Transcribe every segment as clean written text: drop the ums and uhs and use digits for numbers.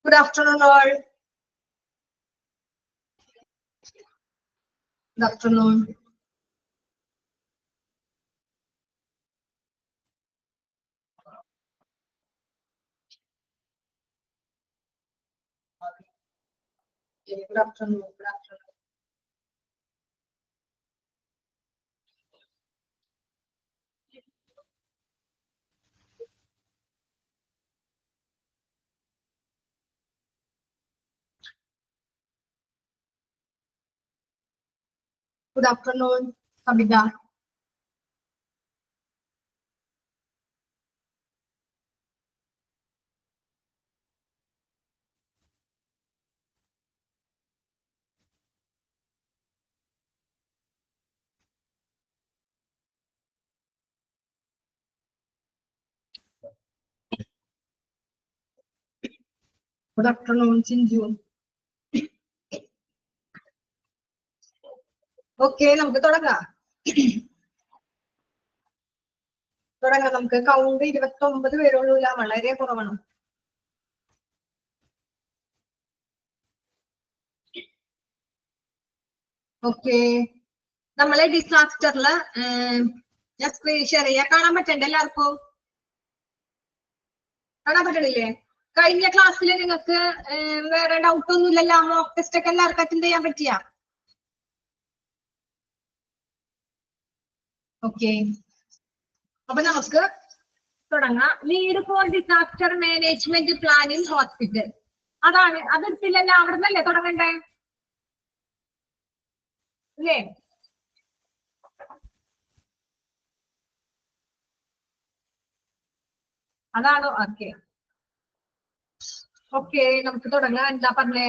Good afternoon, all. Good afternoon. Good afternoon. Good afternoon. Good afternoon, Sabida. Good afternoon, Chinju. Okay, നമുക്ക് തുടങ്ങാം. നമുക്ക് count 29 പേരുള്ള വളരെ കുറവാണ്. ഓക്കെ, നമ്മളെ ഡിസാസ്റ്ററില് ഞാൻ സ്ക്രീൻ ഷെയർ ചെയ്യാം. കാണാൻ പറ്റണ്ടേ എല്ലാവർക്കും? കാണാൻ പറ്റണില്ലേ? കഴിഞ്ഞ ക്ലാസ്സിൽ നിങ്ങൾക്ക് വേറെ ഡൗട്ട് ഒന്നും ഇല്ലല്ലോ? മോക്ക് ടെസ്റ്റ് ഒക്കെ എല്ലാവർക്കും അറ്റൻഡ് ചെയ്യാൻ പറ്റിയ? ഓക്കെ, അപ്പൊ നമുക്ക് തുടങ്ങാം. Lead four disaster management plan in hospital. അതാണ്, അതെടുത്തില്ലല്ലോ? അവിടെ നിന്നല്ലേ തുടങ്ങണ്ടേ? അല്ലേ? അതാണോ? ഓക്കെ ഓക്കെ, നമുക്ക് തുടങ്ങാം. എന്താ പറഞ്ഞേ?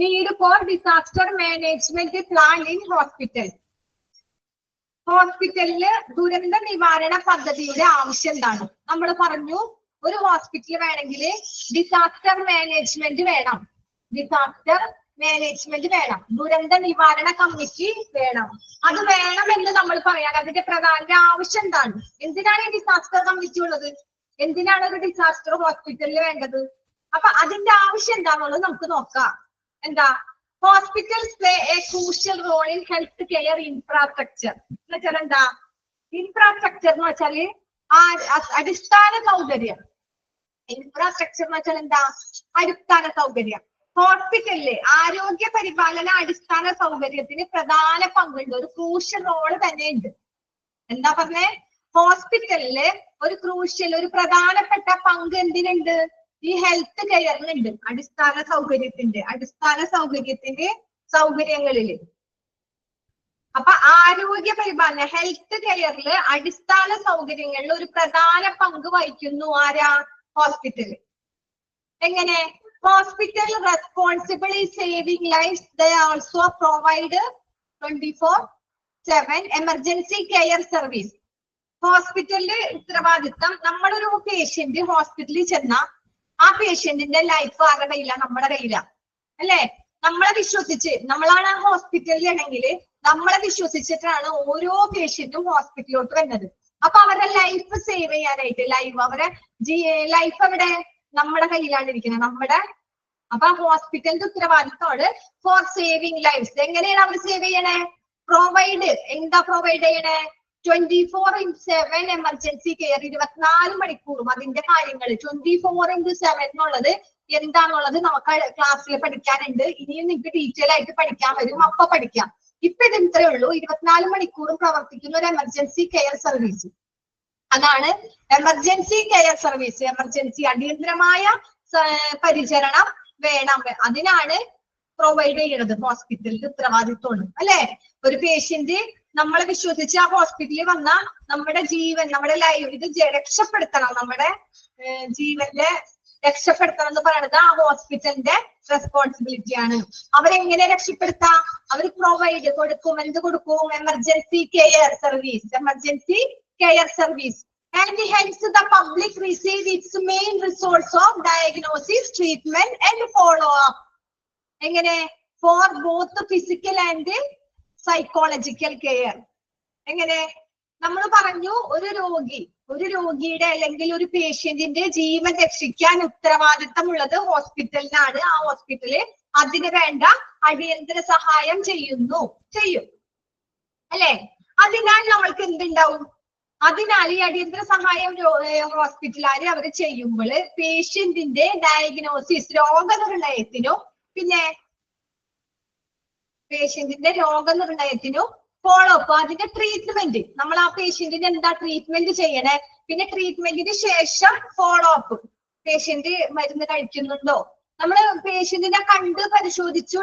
Need for disaster management plan in hospital. ഹോസ്പിറ്റലില് ദുരന്ത നിവാരണ പദ്ധതിയുടെ ആവശ്യം എന്താണ്? നമ്മൾ പറഞ്ഞു ഒരു ഹോസ്പിറ്റൽ വേണമെങ്കിൽ ഡിസാസ്റ്റർ മാനേജ്മെന്റ് വേണം, ഡിസാസ്റ്റർ മാനേജ്മെന്റ് വേണം, ദുരന്ത നിവാരണ കമ്മിറ്റി വേണം. അത് വേണമെന്ന് നമ്മൾ പറയാൻ അതിന്റെ പ്രധാന ആവശ്യം എന്താണ്? എന്തിനാണ് ഈ ഡിസാസ്റ്റർ കമ്മിറ്റി ഉള്ളത്? എന്തിനാണ് ഒരു ഡിസാസ്റ്റർ ഹോസ്പിറ്റലിൽ വേണ്ടത്? അപ്പൊ അതിന്റെ ആവശ്യം എന്താണെന്നുള്ളത് നമുക്ക് നോക്കാം. എന്താ? Hospitals play a crucial role in health care infrastructure. എന്ന് വെച്ചാൽ എന്താ? ഇൻഫ്രാസ്ട്രക്ചർ എന്ന് വെച്ചാല് അടിസ്ഥാന സൗകര്യം. ഇൻഫ്രാസ്ട്രക്ചർ എന്ന് വെച്ചാൽ എന്താ? അടിസ്ഥാന സൗകര്യം. ഹോസ്പിറ്റലില് ആരോഗ്യ പരിപാലന അടിസ്ഥാന സൗകര്യത്തിന് പ്രധാന പങ്കുണ്ട്, ഒരു ക്രൂഷ്യൽ റോള് തന്നെ ഉണ്ട്. എന്താ പറഞ്ഞേ? ഹോസ്പിറ്റലില് ഒരു ക്രൂഷ്യൽ, ഒരു പ്രധാനപ്പെട്ട പങ്ക് എന്തിനുണ്ട്? ഈ ഹെൽത്ത് കെയറിനുണ്ട്, അടിസ്ഥാന സൗകര്യങ്ങളില്. അപ്പൊ ആരോഗ്യ പരിപാലന ഹെൽത്ത് കെയറില് അടിസ്ഥാന സൗകര്യങ്ങളിൽ ഒരു പ്രധാന പങ്ക് വഹിക്കുന്നു ആരാ? ഹോസ്പിറ്റല്. എങ്ങനെ? ഹോസ്പിറ്റൽ റെസ്പോൺസിബിൾ ഈ സേവിങ് ലൈഫ്. ദേ also provide 24/7 emergency care service. ഹോസ്പിറ്റലിന്റെ ഉത്തരവാദിത്തം, നമ്മളൊരു പേഷ്യന്റ് ഹോസ്പിറ്റലിൽ ചെന്നാൽ ആ പേഷ്യന്റിന്റെ ലൈഫ് ആരുടെ കയ്യിലാണ്? നമ്മുടെ കയ്യിലാണ്, അല്ലെ? നമ്മളെ വിശ്വസിച്ച്, നമ്മളാണ് ആ ഹോസ്പിറ്റലിലാണെങ്കിൽ നമ്മളെ വിശ്വസിച്ചിട്ടാണ് ഓരോ പേഷ്യന്റും ഹോസ്പിറ്റലിലോട്ട് വരുന്നത്. അപ്പൊ അവരുടെ ലൈഫ് സേവ് ചെയ്യാനായിട്ട്, അവരെ ലൈഫ് അവിടെ നമ്മുടെ കയ്യിലാണ് ഇരിക്കുന്നത്, നമ്മുടെ. അപ്പൊ ഹോസ്പിറ്റലിന്റെ ഉത്തരവാദിത്തമാണ് ഫോർ സേവിങ് ലൈഫ്സ്. എങ്ങനെയാണ് അവർ സേവ് ചെയ്യണേ? പ്രൊവൈഡ്, എന്താ പ്രൊവൈഡ് ചെയ്യണേ? 24/7 എമർജൻസി കെയർ. 24 മണിക്കൂറും അതിന്റെ കാര്യങ്ങൾ. 24/7 എന്നുള്ളത് എന്താണുള്ളത് നമുക്ക് ക്ലാസ്സിൽ പഠിക്കാനുണ്ട്. ഇനിയും നിങ്ങൾക്ക് ഡീറ്റെയിൽ ആയിട്ട് പഠിക്കാൻ വരും, അപ്പൊ പഠിക്കാം. ഇപ്പൊ ഇത് ഇത്രയേ ഉള്ളൂ. 24 മണിക്കൂറും പ്രവർത്തിക്കുന്ന ഒരു എമർജൻസി കെയർ സർവീസ്, അതാണ് എമർജൻസി കെയർ സർവീസ്. എമർജൻസി അടിയന്തരമായ പരിചരണം വേണം, അതിനാണ് പ്രൊവൈഡ് ചെയ്യുന്നത്. ഹോസ്പിറ്റലിന്റെ ഉത്തരവാദിത്വമാണ്, അല്ലെ? ഒരു പേഷ്യന്റ് നമ്മളെ വിശ്വസിച്ച് ആ ഹോസ്പിറ്റലിൽ വന്ന നമ്മുടെ ജീവൻ, നമ്മുടെ ലൈഫ് ഇത് രക്ഷപ്പെടുത്തണം, നമ്മുടെ ജീവന്റെ രക്ഷപ്പെടുത്തണം എന്ന് പറയുന്നത് ആ ഹോസ്പിറ്റലിന്റെ റെസ്പോൺസിബിലിറ്റി ആണ്. അവരെങ്ങനെ രക്ഷപ്പെടുത്താം? അവർ പ്രൊവൈഡ് കൊടുക്കും. എന്ത് കൊടുക്കും? Emergency care service. Emergency care service and helps the public receive its main resource of diagnosis, treatment and follow up. എങ്ങനെ? For both physical and psychological care. എങ്ങനെ? നമ്മൾ പറഞ്ഞു ഒരു രോഗി, ഒരു രോഗിയുടെ അല്ലെങ്കിൽ ഒരു പേഷ്യന്റിന്റെ ജീവൻ രക്ഷിക്കാൻ ഉത്തരവാദിത്തമുള്ളത് ഹോസ്പിറ്റലിനാണ്. ആ ഹോസ്പിറ്റല് അതിന് വേണ്ട അടിയന്തര സഹായം ചെയ്യും അല്ലെ? അതിനാൽ നമ്മൾക്ക് എന്തുണ്ടാവും? അതിനാൽ ഈ അടിയന്തര സഹായം ഹോസ്പിറ്റലുകാർ അവർ ചെയ്യുമ്പോൾ പേഷ്യന്റിന്റെ ഡയഗ്നോസിസ് രോഗനിർണയത്തിനും പിന്നെ പേഷ്യന്റിന്റെ രോഗനിർണയത്തിനും ഫോളോ അപ്പ് അതിന്റെ ട്രീറ്റ്മെന്റ് നമ്മൾ ആ പേഷ്യന്റിന് എന്താ ട്രീറ്റ്മെന്റ് ചെയ്യണേ, പിന്നെ ട്രീറ്റ്മെന്റിന് ശേഷം ഫോളോ അപ്പ് പേഷ്യന്റ് മരുന്ന് കഴിക്കുന്നുണ്ടോ, നമ്മള് പേഷ്യന്റിനെ കണ്ട് പരിശോധിച്ചു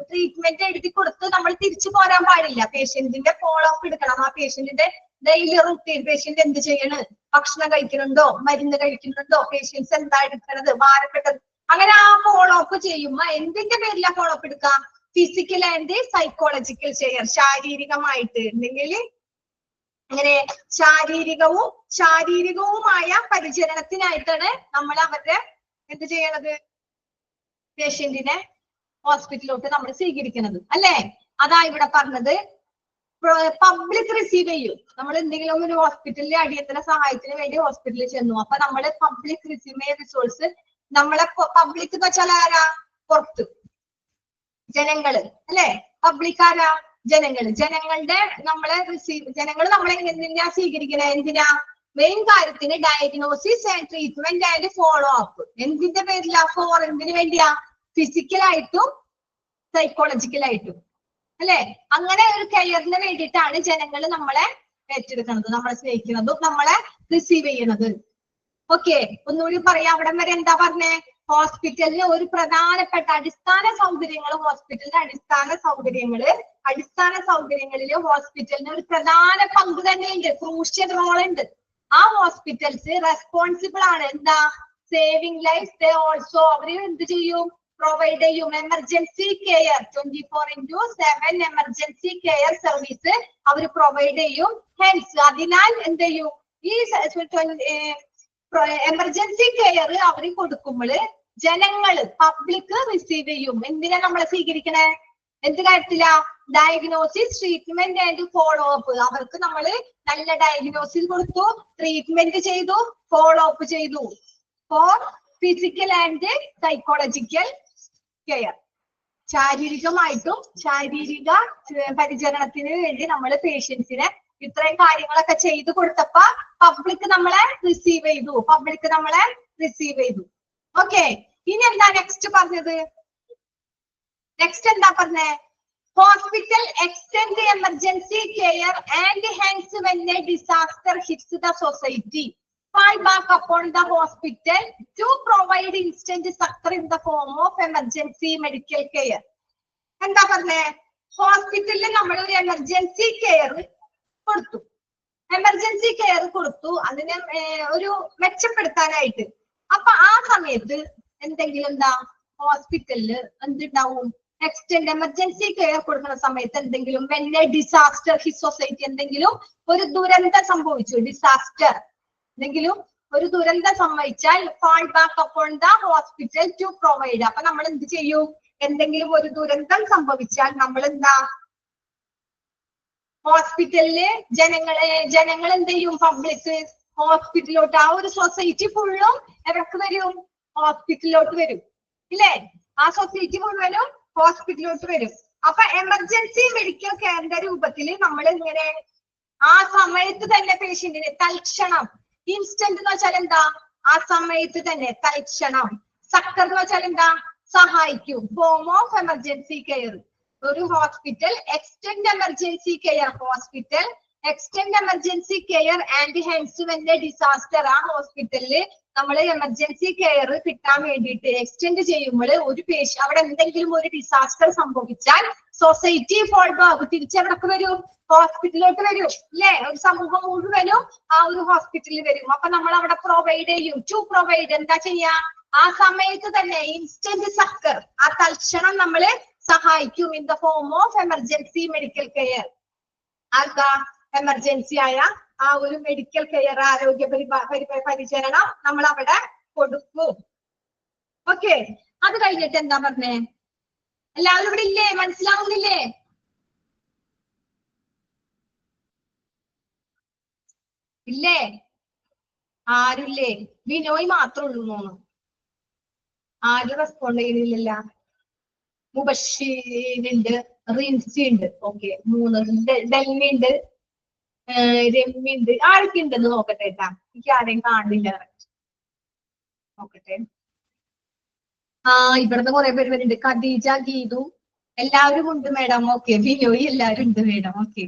ട്രീറ്റ്മെന്റ് എഴുതി കൊടുത്ത് നമ്മൾ തിരിച്ചു പോരാൻ പാടില്ല. പേഷ്യന്റിന്റെ ഫോളോ അപ്പ് എടുക്കണം. ആ പേഷ്യന്റിന്റെ ഡെയിലി റുട്ടീൻ, പേഷ്യന്റ് എന്ത് ചെയ്യണ്, ഭക്ഷണം കഴിക്കുന്നുണ്ടോ, മരുന്ന് കഴിക്കുന്നുണ്ടോ, പേഷ്യൻസ് എന്താ എടുക്കണത്, ഭാരപ്പെട്ടത്, അങ്ങനെ ആ ഫോളോ അപ്പ് ചെയ്യുമ്പോ എന്തിന്റെ പേരിലാ ഫോളോ അപ്പ് എടുക്കാം? ഫിസിക്കൽ ആൻഡ് സൈക്കോളജിക്കൽ കെയർ, ശാരീരികമായിട്ട് ഉണ്ടെങ്കിൽ അങ്ങനെ ശാരീരികവുമായ പരിചരണത്തിനായിട്ടാണ് നമ്മൾ അവരുടെ എന്ത് ചെയ്യണത്, പേഷ്യന്റിനെ ഹോസ്പിറ്റലിലോട്ട് നമ്മൾ സ്വീകരിക്കുന്നത് അല്ലെ? അതാ ഇവിടെ പറഞ്ഞത്. പബ്ലിക് റിസീവ് ചെയ്യും. നമ്മൾ എന്തെങ്കിലും ഒരു ഹോസ്പിറ്റലിലെ അടിയന്തര സഹായത്തിന് വേണ്ടി ഹോസ്പിറ്റലിൽ ചെന്നു, അപ്പൊ നമ്മള് പബ്ലിക് റിസീവ് റിസോഴ്സ്, നമ്മളെ പബ്ലിക് എന്ന് വെച്ചാൽ ആരാ? പുറത്ത് ജനങ്ങള് അല്ലെ? പബ്ലിക് ആരാ? ജനങ്ങളുടെ നമ്മളെ ജനങ്ങൾ നമ്മളെ എന്തിനാ സ്വീകരിക്കണേ? എന്തിനാ? മെയിൻ കാര്യത്തിന് diagnosis and treatment and follow up. എന്തിന്റെ പേരിലാ? എന്തിനു വേണ്ടിയാ? ഫിസിക്കലായിട്ടും സൈക്കോളജിക്കലായിട്ടും അല്ലെ? അങ്ങനെ ഒരു കെയറിന് വേണ്ടിയിട്ടാണ് ജനങ്ങൾ നമ്മളെ ഏറ്റെടുക്കുന്നത്, നമ്മളെ സ്നേഹിക്കുന്നതും നമ്മളെ റിസീവ് ചെയ്യുന്നത്. ഓക്കെ, ഒന്നുകൂടി പറയാം. അവിടം വരെ എന്താ പറഞ്ഞേ? ഹോസ്പിറ്റലിന് ഒരു പ്രധാനപ്പെട്ട അടിസ്ഥാന സൗകര്യങ്ങളില് ഹോസ്പിറ്റലിന് ഒരു പ്രധാന പങ്ക് തന്നെയുണ്ട്, ക്രൂഷ്യൽ റോൾ ഉണ്ട്. ആ ഹോസ്പിറ്റൽസ് റെസ്പോൺസിബിൾ ആണ് എന്താ? Saving life. ദേ ഓൾസോ അവര് എന്ത് ചെയ്യും? പ്രൊവൈഡ് ചെയ്യും emergency care, 24/7 emergency care service അവർ പ്രൊവൈഡ് ചെയ്യും. ഹെൻസ് അതിനാൽ എന്ത് ചെയ്യും? ഈ എമർജൻസി കെയർ അവർ കൊടുക്കുമ്പോൾ ജനങ്ങള് പബ്ലിക് റിസീവ് ചെയ്യും. എന്തിനാ നമ്മളെ സ്വീകരിക്കണേ? എന്ത് കാര്യത്തിലാ? Diagnosis, treatment and follow up. അവർക്ക് നമ്മൾ നല്ല ഡയഗ്നോസിസ് കൊടുത്തു, ട്രീറ്റ്മെന്റ് ചെയ്തു, ഫോളോ അപ്പ് ചെയ്തു. For physical and psychological care, ശാരീരിക പരിചരണത്തിന് വേണ്ടി നമ്മൾ പേഷ്യൻസിനെ ഇത്രയും കാര്യങ്ങളൊക്കെ ചെയ്തു കൊടുത്തപ്പോ പബ്ലിക് നമ്മളെ റിസീവ് ചെയ്തു. ഓക്കെ, ഇനി എന്താ നെക്സ്റ്റ് പറഞ്ഞത്? നെക്സ്റ്റ് എന്താ പറഞ്ഞേ? Hospital extend emergency care and hence when a disaster hits the society fall back upon the hospital to provide instant succor in the form of emergency medical care. എന്താ പറഞ്ഞേ? ഹോസ്പിറ്റലിൽ നമ്മൾ ഒരു എമർജൻസി കെയർ കൊടുത്തു, അതിനെ ഒരു മെച്ചപ്പെടുത്താനായിട്ട്. അപ്പൊ ആ സമയത്ത് എന്തെങ്കിലും എന്താ ഹോസ്പിറ്റലില് എന്തുണ്ടാവും? എക്സ്റ്റെൻഡ് എമർജൻസി കെയർ കൊടുക്കുന്ന സമയത്ത് എന്തെങ്കിലും ഡിസാസ്റ്റർ ഹിറ്റ് സൊസൈറ്റി, എന്തെങ്കിലും ഒരു ദുരന്തം സംഭവിച്ചു, എന്തെങ്കിലും ഒരു ദുരന്തം സംഭവിച്ചാൽ fall back upon the hospital to provide. അപ്പൊ നമ്മൾ എന്ത് ചെയ്യും? എന്തെങ്കിലും ഒരു ദുരന്തം സംഭവിച്ചാൽ നമ്മൾ എന്താ? ഹോസ്പിറ്റലില് ജനങ്ങൾ എന്ത് ചെയ്യും? പബ്ലിക് ഹോസ്പിറ്റലിലോട്ട്, ആ ഒരു സൊസൈറ്റി ഫുള്ളും എവർക്ക് വരും? ഹോസ്പിറ്റലിലോട്ട് വരും ഇല്ലേ? ആ സൊസൈറ്റി മുഴുവനും ഹോസ്പിറ്റലിലോട്ട് വരും. അപ്പൊ എമർജൻസി മെഡിക്കൽ കെയറിന്റെ രൂപത്തിൽ നമ്മൾ ഇങ്ങനെ ആ സമയത്ത് തന്നെ പേഷ്യന്റിനെ തൽക്ഷണം, ഇൻസ്റ്റന്റ് എന്ന് വെച്ചാൽ എന്താ? ആ സമയത്ത് തന്നെ തൽക്ഷണം. സക്കർ എന്ന് വെച്ചാൽ എന്താ? സഹായിക്കും. Form of emergency care. ഒരു hospital extend emergency care and hence when a disaster. ആ ഹോസ്പിറ്റലില് നമ്മൾ എമർജൻസി കെയർ കിട്ടാൻ വേണ്ടിയിട്ട് എക്സ്റ്റെൻഡ് ചെയ്യുമ്പോൾ ഒരു അവിടെ എന്തെങ്കിലും ഒരു ഡിസാസ്റ്റർ സംഭവിച്ചാൽ സൊസൈറ്റി ഫോൾ ബാക്ക്, തിരിച്ചെവിടൊക്കെ വരും? ഹോസ്പിറ്റലിലോട്ട് വരും അല്ലെ? ഒരു സമൂഹം മുഴുവനും ആ ഒരു ഹോസ്പിറ്റലിൽ വരും. അപ്പൊ നമ്മൾ അവിടെ പ്രൊവൈഡ് ചെയ്യും. ടു പ്രൊവൈഡ് എന്താ ചെയ്യാ? ആ സമയത്ത് തന്നെ ഇൻസ്റ്റന്റ് സക്കർ, ആ തൽക്ഷണം നമ്മള് സഹായിക്കും. In the form of emergency medical care. ആർക്കാ? എമർജൻസി ആയ ആ ഒരു മെഡിക്കൽ കെയർ, ആരോഗ്യ പരിചരണം നമ്മൾ അവിടെ കൊടുക്കും. ഓക്കെ, അത് കഴിഞ്ഞിട്ട് എന്താ പറഞ്ഞേ? എല്ലാവരും ഇവിടെ ഇല്ലേ? മനസ്സിലാവുന്നില്ലേ? ഇല്ലേ? ആരുല്ലേ? ബിനോയ് മാത്രമേ ഉള്ളൂ തോന്നുന്നു. ആരും റെസ്പോണ്ട് ചെയ്യുന്നില്ല. മുബഷീനുണ്ട്, റിൻസി ഉണ്ട്. ഓക്കെ, 3. ഡെൽമി ഉണ്ട്, രമ്യ ഉണ്ട്. ആരൊക്കെ ഉണ്ടെന്ന് നോക്കട്ടെ കേട്ടാ, എനിക്ക് ആരെയും കാണില്ല. നോക്കട്ടെ. ഇവിടുന്ന് കുറെ പേര് വരുന്നുണ്ട്. ഖദീജ, ഗീതു, എല്ലാവരും ഉണ്ട് മേഡം. ഓക്കെ, ബിനോയ് എല്ലാവരും ഉണ്ട് മേഡം. ഓക്കെ,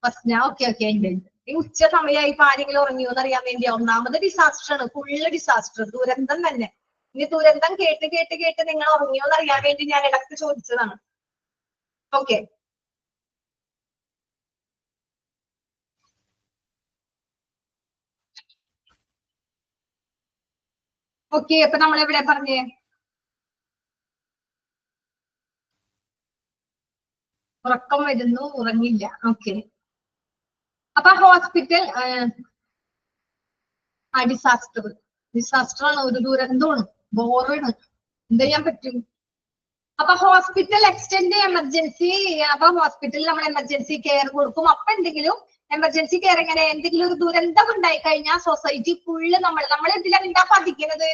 ഫസ്ന, ഓക്കെ ഉണ്ട്. ഈ ഉച്ച സമയമായി ഇപ്പൊ ആരെങ്കിലും ഉറങ്ങിയോന്ന് അറിയാൻ വേണ്ടി. ഒന്നാമത് ഡിസാസ്റ്റർ ആണ്, ഫുള്ള് ഡിസാസ്റ്റർ, ദുരന്തം തന്നെ. ഇനി ദുരന്തം കേട്ട് കേട്ട് കേട്ട് നിങ്ങൾ ഉറങ്ങിയോന്ന് അറിയാൻ വേണ്ടി ഞാൻ ഇടയ്ക്ക് ചോദിച്ചതാണ്. Okay, okay. അപ്പൊ നമ്മൾ എവിടെ പറഞ്ഞേ? ഉറക്കം വരുന്നു, ഉറങ്ങില്ല. ഓക്കെ, അപ്പൊ ഹോസ്പിറ്റൽ ഡിസാസ്റ്റർ ആണ്, ഒരു ദുരന്തമാണ്, ബോറാണ്. എന്ത് ചെയ്യാൻ പറ്റും? അപ്പൊ ഹോസ്പിറ്റൽ എക്സ്റ്റെൻഡ് എമർജൻസി. അപ്പൊ ഹോസ്പിറ്റലിൽ നമ്മൾ എമർജൻസി കെയർ കൊടുക്കും. അപ്പൊ എന്തെങ്കിലും എമർജൻസി കെയർ എങ്ങനെ, എന്തെങ്കിലും ഒരു ദുരന്തം ഉണ്ടായി കഴിഞ്ഞാൽ സൊസൈറ്റി ഫുള്ള് നമ്മൾ എന്തിനാ ഉണ്ടാ പഠിക്കുന്നത്?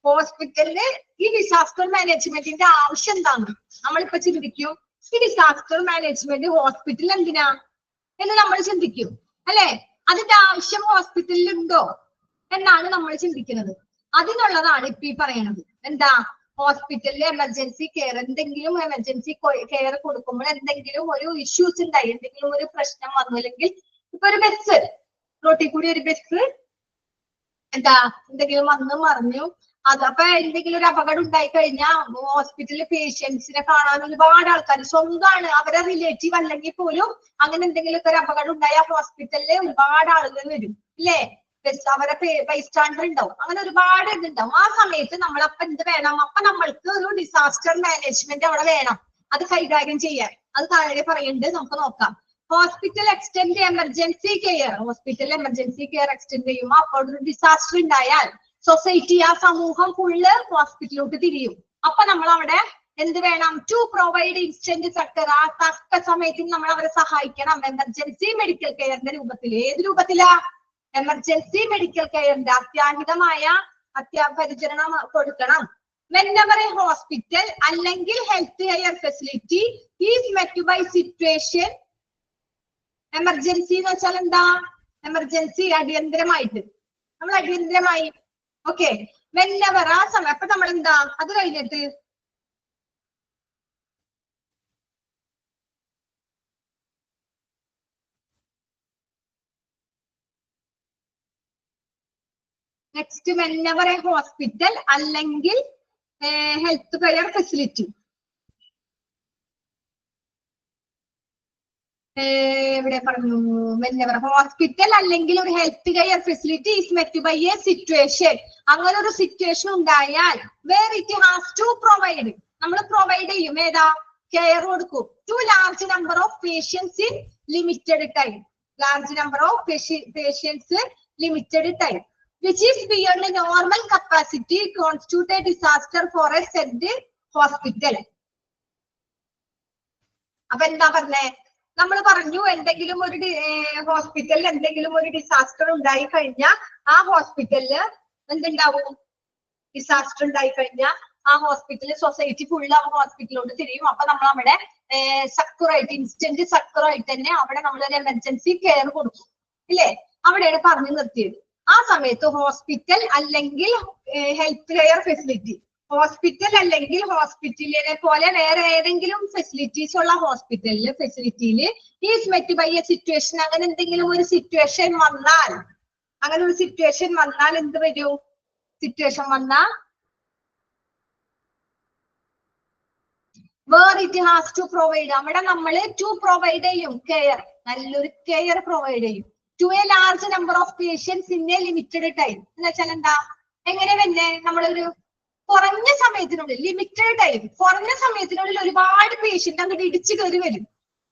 ഹോസ്പിറ്റലില് ഈ ഡിസാസ്റ്റർ മാനേജ്മെന്റിന്റെ ആവശ്യം എന്താണ് നമ്മളിപ്പോ ചിന്തിക്കും. ഈ ഡിസാസ്റ്റർ മാനേജ്മെന്റ് ഹോസ്പിറ്റലിൽ എന്തിനാ എന്ന് നമ്മൾ ചിന്തിക്കും, അല്ലെ? അതിന്റെ ആവശ്യം ഹോസ്പിറ്റലിൽ ഉണ്ടോ എന്നാണ് നമ്മൾ ചിന്തിക്കുന്നത്. അതിനുള്ളതാണ് ഇപ്പൊ ഈ പറയണത്. എന്താ? ഹോസ്പിറ്റലിൽ എമർജൻസി കെയർ, എന്തെങ്കിലും എമർജൻസി കെയർ കൊടുക്കുമ്പോൾ എന്തെങ്കിലും ഒരു ഇഷ്യൂസ് ഉണ്ടായി, എന്തെങ്കിലും ഒരു പ്രശ്നം വന്നു, അല്ലെങ്കിൽ ഇപ്പൊ ഒരു ബസ്, റോട്ടിൽ കൂടി ഒരു ബസ് എന്താ എന്തെങ്കിലും വന്ന് മറിഞ്ഞു, അതപ്പൊ എന്തെങ്കിലും ഒരു അപകടം ഉണ്ടായി കഴിഞ്ഞാൽ ഹോസ്പിറ്റലിൽ പേഷ്യൻസിനെ കാണാൻ ഒരുപാട് ആൾക്കാർ, സ്വന്തമാണ് അവരെ റിലേറ്റീവ് അല്ലെങ്കിൽ പോലും, അങ്ങനെ എന്തെങ്കിലുമൊക്കെ ഒരു അപകടം ഉണ്ടായാൽ ഹോസ്പിറ്റലിൽ ഒരുപാട് ആളുകൾ വരും, ഇല്ലേ? അവരെ ബൈസ്റ്റാൻഡർ ഉണ്ടാവും, അങ്ങനെ ഒരുപാട് ഇതുണ്ടാവും. ആ സമയത്ത് നമ്മളപ്പൊ എന്ത് വേണം? അപ്പൊ നമ്മൾക്ക് ഒരു ഡിസാസ്റ്റർ മാനേജ്മെന്റ് അവിടെ വേണം, അത് കൈകാര്യം ചെയ്യാൻ. അത് താഴെ പറയുന്നുണ്ട്, നമുക്ക് നോക്കാം. Hospital extend emergency care. Hospital emergency care extend ചെയ്യുമ്പോൾ അപ്പോൾ ഒരു ഡിസാസ്റ്റർ ഉണ്ടായാൽ സൊസൈറ്റി, ആ സമൂഹം ഫുള്ള് ഹോസ്പിറ്റലിലോട്ട് തിരിയും. അപ്പൊ നമ്മൾ അവിടെ എന്ത് വേണം? To provide instant sector. ആ തക്ക സമയത്ത് നമ്മൾ അവരെ സഹായിക്കണം. എമർജൻസി മെഡിക്കൽ കെയറിന്റെ രൂപത്തിൽ. ഏത് രൂപത്തിലാ? എമർജൻസി മെഡിക്കൽ കെയറിന്റെ അത്യാഹിതമായ പരിചരണം കൊടുക്കണം. whenever a hospital അല്ലെങ്കിൽ health care facility is met by situation. Emergency എന്ന് വെച്ചാൽ എന്താ? എമർജൻസി അടിയന്തരമായിട്ട്, നമ്മൾ അടിയന്തരമായി. ഓക്കെ, whenever, ആ സമയം. അപ്പൊ നമ്മൾ എന്താ അത് കഴിഞ്ഞിട്ട് നെക്സ്റ്റ് whenever a ഹോസ്പിറ്റൽ അല്ലെങ്കിൽ ഹെൽത്ത് കെയർ ഫെസിലിറ്റി. എവിടെ പറഞ്ഞു? whenever ഹോസ്പിറ്റൽ അല്ലെങ്കിൽ ഒരു health care facility is met by a situation. അങ്ങനെ ഒരു സിറ്റുവേഷൻ ഉണ്ടായാൽ where it has to provide, നമ്മൾ പ്രൊവൈഡ് ചെയ്യും. ഏതാ? കെയർ കൊടുക്കും. To large number of patients in limited time. Large number of patients limited time which is beyond normal capacity constitute a disaster for a said hospital. അപ്പൊ എന്താ പറഞ്ഞേ? നമ്മൾ പറഞ്ഞു എന്തെങ്കിലും ഒരു ഹോസ്പിറ്റലിൽ എന്തെങ്കിലും ഒരു ഡിസാസ്റ്റർ ഉണ്ടായി കഴിഞ്ഞാൽ ആ ഹോസ്പിറ്റലില് എന്തുണ്ടാവും? ഡിസാസ്റ്റർ ഉണ്ടായി കഴിഞ്ഞാൽ ആ ഹോസ്പിറ്റലിൽ സൊസൈറ്റി ഫുള്ള് ആ ഹോസ്പിറ്റലിലോട്ട് തിരിയും. അപ്പൊ നമ്മൾ അവിടെ സക്യൂറായിട്ട്, ഇൻസ്റ്റന്റ് സക്യൂറായിട്ട് തന്നെ അവിടെ നമ്മളൊരു എമർജൻസി കെയർ കൊടുക്കും, ഇല്ലേ? അവിടെയാണ് പറഞ്ഞു നിർത്തിയത്. ആ സമയത്ത് ഹോസ്പിറ്റൽ അല്ലെങ്കിൽ ഹെൽത്ത് കെയർ ഫെസിലിറ്റി, ഹോസ്പിറ്റൽ അല്ലെങ്കിൽ ഹോസ്പിറ്റലിനെ പോലെ വേറെ ഏതെങ്കിലും ഫെസിലിറ്റീസ് ഉള്ള ഫെസിലിറ്റിയിൽ is met by a situation. അങ്ങനെ എന്തെങ്കിലും ഒരു സിറ്റുവേഷൻ വന്നാൽ, എന്ത് വരും? സിറ്റുവേഷൻ വന്നാൽ where it has to provide, അവിടെ നമ്മൾ ടു പ്രൊവൈഡ് ചെയ്യും കെയർ, നല്ലൊരു കെയർ പ്രൊവൈഡ് ചെയ്യും. To a large number of patients in a limited time. എന്ന് വെച്ചാൽ എന്താ? എങ്ങനെ തന്നെ നമ്മളൊരു കുറഞ്ഞ സമയത്തിനുള്ളിൽ, ലിമിറ്റഡ് ടൈം, കുറഞ്ഞ സമയത്തിനുള്ളിൽ ഒരുപാട് പേഷ്യന്റ് അങ്ങോട്ട് ഇടിച്ചു കയറി വരും,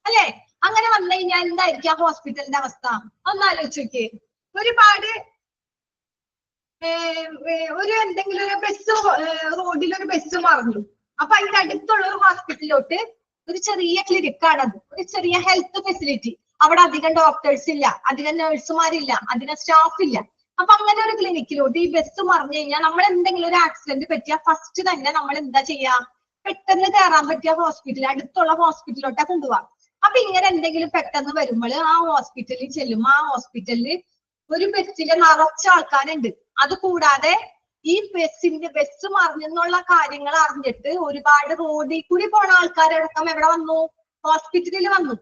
അല്ലെ? അങ്ങനെ വന്നു കഴിഞ്ഞാൽ എന്തായിരിക്കും ആ ഹോസ്പിറ്റലിന്റെ അവസ്ഥ? ഒന്ന് ആലോചിച്ച് നോക്കിയേ. ഒരുപാട് ഒരു എന്തെങ്കിലും ഒരു ബസ്, റോഡിൽ ഒരു ബസ് മറിഞ്ഞു. അപ്പൊ അതിന്റെ അടുത്തുള്ള ഒരു ഹോസ്പിറ്റലിലോട്ട് ഒരു ചെറിയ ക്ലിനിക്കാണത്, ഒരു ചെറിയ ഹെൽത്ത് ഫെസിലിറ്റി. അവിടെ അധികം ഡോക്ടേഴ്സ് ഇല്ല, അധികം നഴ്സുമാരില്ല, അധികം സ്റ്റാഫ് ഇല്ല. അപ്പൊ അങ്ങനെ ഒരു ക്ലിനിക്കിലോട്ട് ഈ ബസ് മറിഞ്ഞു കഴിഞ്ഞാൽ നമ്മൾ എന്തെങ്കിലും ഒരു ആക്സിഡന്റ് പറ്റിയാൽ ഫസ്റ്റ് തന്നെ നമ്മൾ എന്താ ചെയ്യാ, പെട്ടെന്ന് കയറാൻ പറ്റിയ ഹോസ്പിറ്റൽ, അടുത്തുള്ള ഹോസ്പിറ്റലിലോട്ടാ കൊണ്ടുപോവാം. അപ്പൊ ഇങ്ങനെ എന്തെങ്കിലും പെട്ടെന്ന് വരുമ്പോൾ ആ ഹോസ്പിറ്റലിൽ ചെല്ലുമ്പോ ആ ഹോസ്പിറ്റലിൽ ഒരു ബസ്സിൽ നിറച്ച ആൾക്കാരുണ്ട്. അത് കൂടാതെ ഈ ബസ് മറിഞ്ഞെന്നുള്ള കാര്യങ്ങൾ അറിഞ്ഞിട്ട് ഒരുപാട് റോഡിൽ കൂടി പോണ ആൾക്കാരടക്കം എവിടെ വന്നു, ഹോസ്പിറ്റലിൽ വന്നു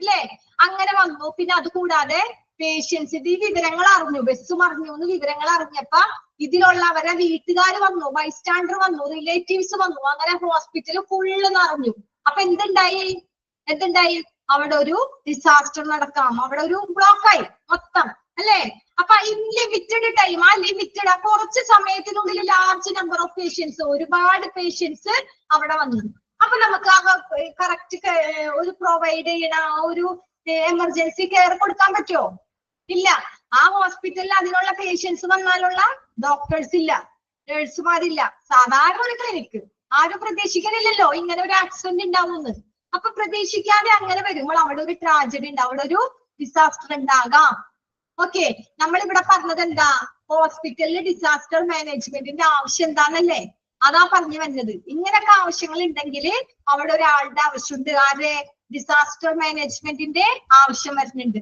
അല്ലേ? അങ്ങനെ വന്നു. പിന്നെ അത് കൂടാതെ പേഷ്യൻസിന്റെ ഈ വിവരങ്ങൾ അറിഞ്ഞു, ബസ് മറിഞ്ഞു എന്ന് വിവരങ്ങൾ അറിഞ്ഞപ്പോ ഇതിലുള്ളവരെ വീട്ടുകാർ വന്നു, ബൈസ്റ്റാൻഡർ വന്നു, റിലേറ്റീവ്സ് വന്നു. അങ്ങനെ ഹോസ്പിറ്റൽ ഫുള്ള് നിറഞ്ഞു. അപ്പൊ എന്തുണ്ടായി, അവിടെ ഒരു ഡിസാസ്റ്റർ നടക്കാം, അവിടെ ഒരു ബ്ലോക്കായി മൊത്തം അല്ലേ? അപ്പൊ ലിമിറ്റഡ് ടൈം, ആ ലിമിറ്റഡ് കുറച്ച് സമയത്തിനുള്ളിൽ ലാർജ് നമ്പർ ഓഫ് പേഷ്യൻസ്, ഒരുപാട് പേഷ്യൻസ് അവിടെ വന്നു. അപ്പൊ നമുക്ക് കറക്റ്റ് ഒരു പ്രൊവൈഡ് ചെയ്യണ ഒരു എമർജൻസി കെയർ കൊടുക്കാൻ പറ്റുമോ? ഇല്ല. ആ ഹോസ്പിറ്റലിൽ അതിനുള്ള പേഷ്യൻസ് വന്നാലുള്ള ഡോക്ടേഴ്സ് ഇല്ല, നഴ്സുമാരില്ല. സാധാരണ ഒരു ക്ലിനിക്ക് ആരും പ്രതീക്ഷിക്കണില്ലല്ലോ ഇങ്ങനെ ഒരു ആക്സിഡന്റ് ഉണ്ടാവുമെന്ന്. അപ്പൊ പ്രതീക്ഷിക്കാതെ അങ്ങനെ വരുമ്പോൾ അവിടെ ഒരു ട്രാജഡി ഉണ്ട്, അവിടെ ഒരു ഡിസാസ്റ്റർ ഉണ്ടാകാം. ഓക്കെ, നമ്മളിവിടെ പറഞ്ഞത് എന്താ, ഹോസ്പിറ്റലിൽ ഡിസാസ്റ്റർ മാനേജ്മെന്റിന്റെ ആവശ്യം എന്താന്നല്ലേ, അതാ പറഞ്ഞു വരുന്നത്. ഇങ്ങനൊക്കെ ആവശ്യങ്ങൾ ഉണ്ടെങ്കിൽ അവിടെ ഒരാളുടെ ആവശ്യമുണ്ട്, ആരുടെ, ഡിസാസ്റ്റർ മാനേജ്മെന്റിന്റെ ആവശ്യം വരുന്നുണ്ട്.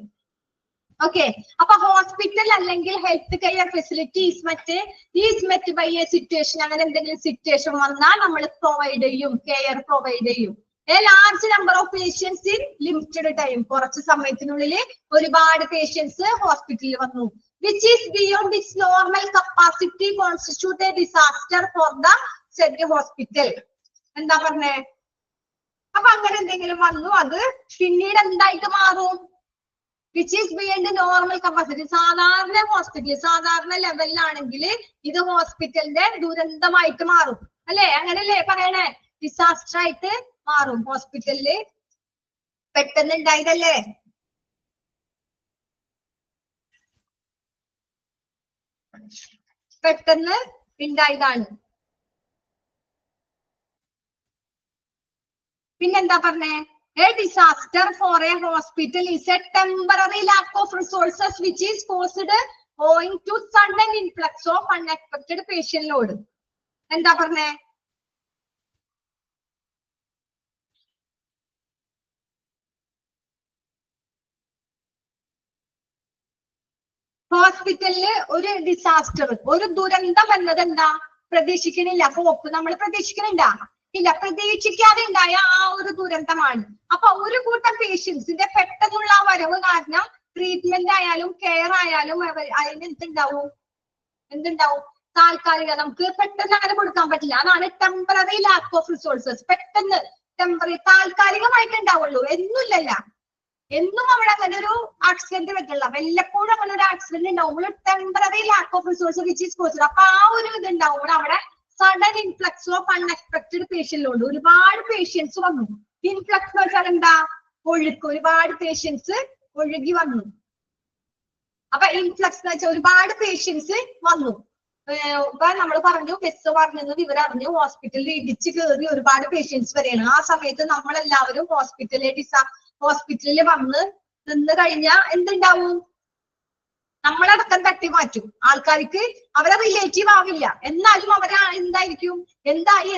ഓക്കെ, അപ്പൊ ഹോസ്പിറ്റൽ അല്ലെങ്കിൽ health care facility is met by a situation. അങ്ങനെ എന്തെങ്കിലും സിറ്റുവേഷൻ വന്നാൽ നമ്മൾ പ്രൊവൈഡ് ചെയ്യും, കെയർ പ്രൊവൈഡ് ചെയ്യും. A large number of patients in limited time, കുറച്ച് സമയത്തിനുള്ളിൽ ഒരുപാട് പേഷ്യൻസ് ഹോസ്പിറ്റലിൽ വന്നു. Which is beyond its normal capacity constitute a disaster for the said hospital. എന്താ പറഞ്ഞേ? അപ്പൊ അങ്ങനെ എന്തെങ്കിലും വന്നു, അത് പിന്നീട് എന്തായിട്ട് മാറും? Which is beyond normal capacity. സാധാരണ ഹോസ്പിറ്റൽ, സാധാരണ ലെവലിലാണെങ്കിൽ ഇത് ഹോസ്പിറ്റലിന്റെ ദുരന്തമായിട്ട് മാറും അല്ലെ? അങ്ങനല്ലേ പറയണേ? ഡിസാസ്റ്റർ ആയിട്ട് മാറും. ഹോസ്പിറ്റലില് പെട്ടെന്ന് ഉണ്ടായതല്ലേ? പെട്ടെന്ന് ഉണ്ടായതാണ്. പിന്നെന്താ പറഞ്ഞേ? A disaster for a hospital is a temporary lack of resources which is caused owing to sudden influx of unexpected patient load. എന്താ പറഞ്ഞേ? ഹോസ്പിറ്റലില് ഒരു ഡിസാസ്റ്റർ, ഒരു ദുരന്തം എന്നത് എന്താ? പ്രതീക്ഷിക്കണില്ല. ഹോപ്പ് നമ്മൾ പ്രതീക്ഷിക്കണില്ല, ഇല്ല, പ്രതീക്ഷിക്കാതെ ഉണ്ടായ ആ ഒരു ദുരന്തമാണ്. അപ്പൊ ഒരു കൂട്ടം പേഷ്യൻസിന്റെ പെട്ടെന്നുള്ള വരവ് കാരണം ട്രീറ്റ്മെന്റ് ആയാലും കെയർ ആയാലും അതിന് എന്തുണ്ടാവും? താൽക്കാലിക, നമുക്ക് പെട്ടെന്ന് അങ്ങനെ കൊടുക്കാൻ പറ്റില്ല. അതാണ് ടെമ്പററി ലാക്ക് ഓഫ് റിസോഴ്സസ്. പെട്ടെന്ന് ടെമ്പററി, താൽക്കാലികമായിട്ട് ഉണ്ടാവുള്ളൂ, എന്നുമില്ലല്ല. എന്നും അവിടെ അങ്ങനെ ഒരു ആക്സിഡന്റ് പറ്റില്ല, വല്ലപ്പോഴും അങ്ങനെ ഒരു ആക്സിഡന്റ് ഉണ്ടാവുമ്പോൾ temporary lack of resource which is caused. അപ്പൊ ആ ഒരു ഇത് ഉണ്ടാവുമ്പോൾ അവിടെ സഡൻ ഇൻഫ്ലക്സ് ഓഫ് അൺഎക്സ്പെക്ടഡ് പേഷ്യന്റിലോട് ഒരുപാട് പേഷ്യൻസ് വന്നു. ഇൻഫ്ലക്സ് എന്ന് വെച്ചാൽ എന്താ? ഒഴുക്ക്, ഒരുപാട് പേഷ്യൻസ് ഒഴുകി വന്നു. അപ്പൊ ഇൻഫ്ലക്സ് എന്ന് വെച്ചാൽ ഒരുപാട് പേഷ്യൻസ് വന്നു. ഇപ്പൊ നമ്മൾ പറഞ്ഞു ബസ് പറഞ്ഞെന്ന് വിവരം അറിഞ്ഞു, ഹോസ്പിറ്റലിൽ ഇടിച്ചു കയറി ഒരുപാട് പേഷ്യൻസ് വരെയാണ്. ആ സമയത്ത് നമ്മളെല്ലാവരും ഹോസ്പിറ്റലിൽ വന്ന് നിന്ന് കഴിഞ്ഞാൽ എന്തുണ്ടാവും? നമ്മളടക്കം തട്ടി മാറ്റും. ആൾക്കാർക്ക് അവരെ റിലേറ്റീവ് ആവില്ല, എന്നാലും അവരെ എന്തായിരിക്കും, എന്തായി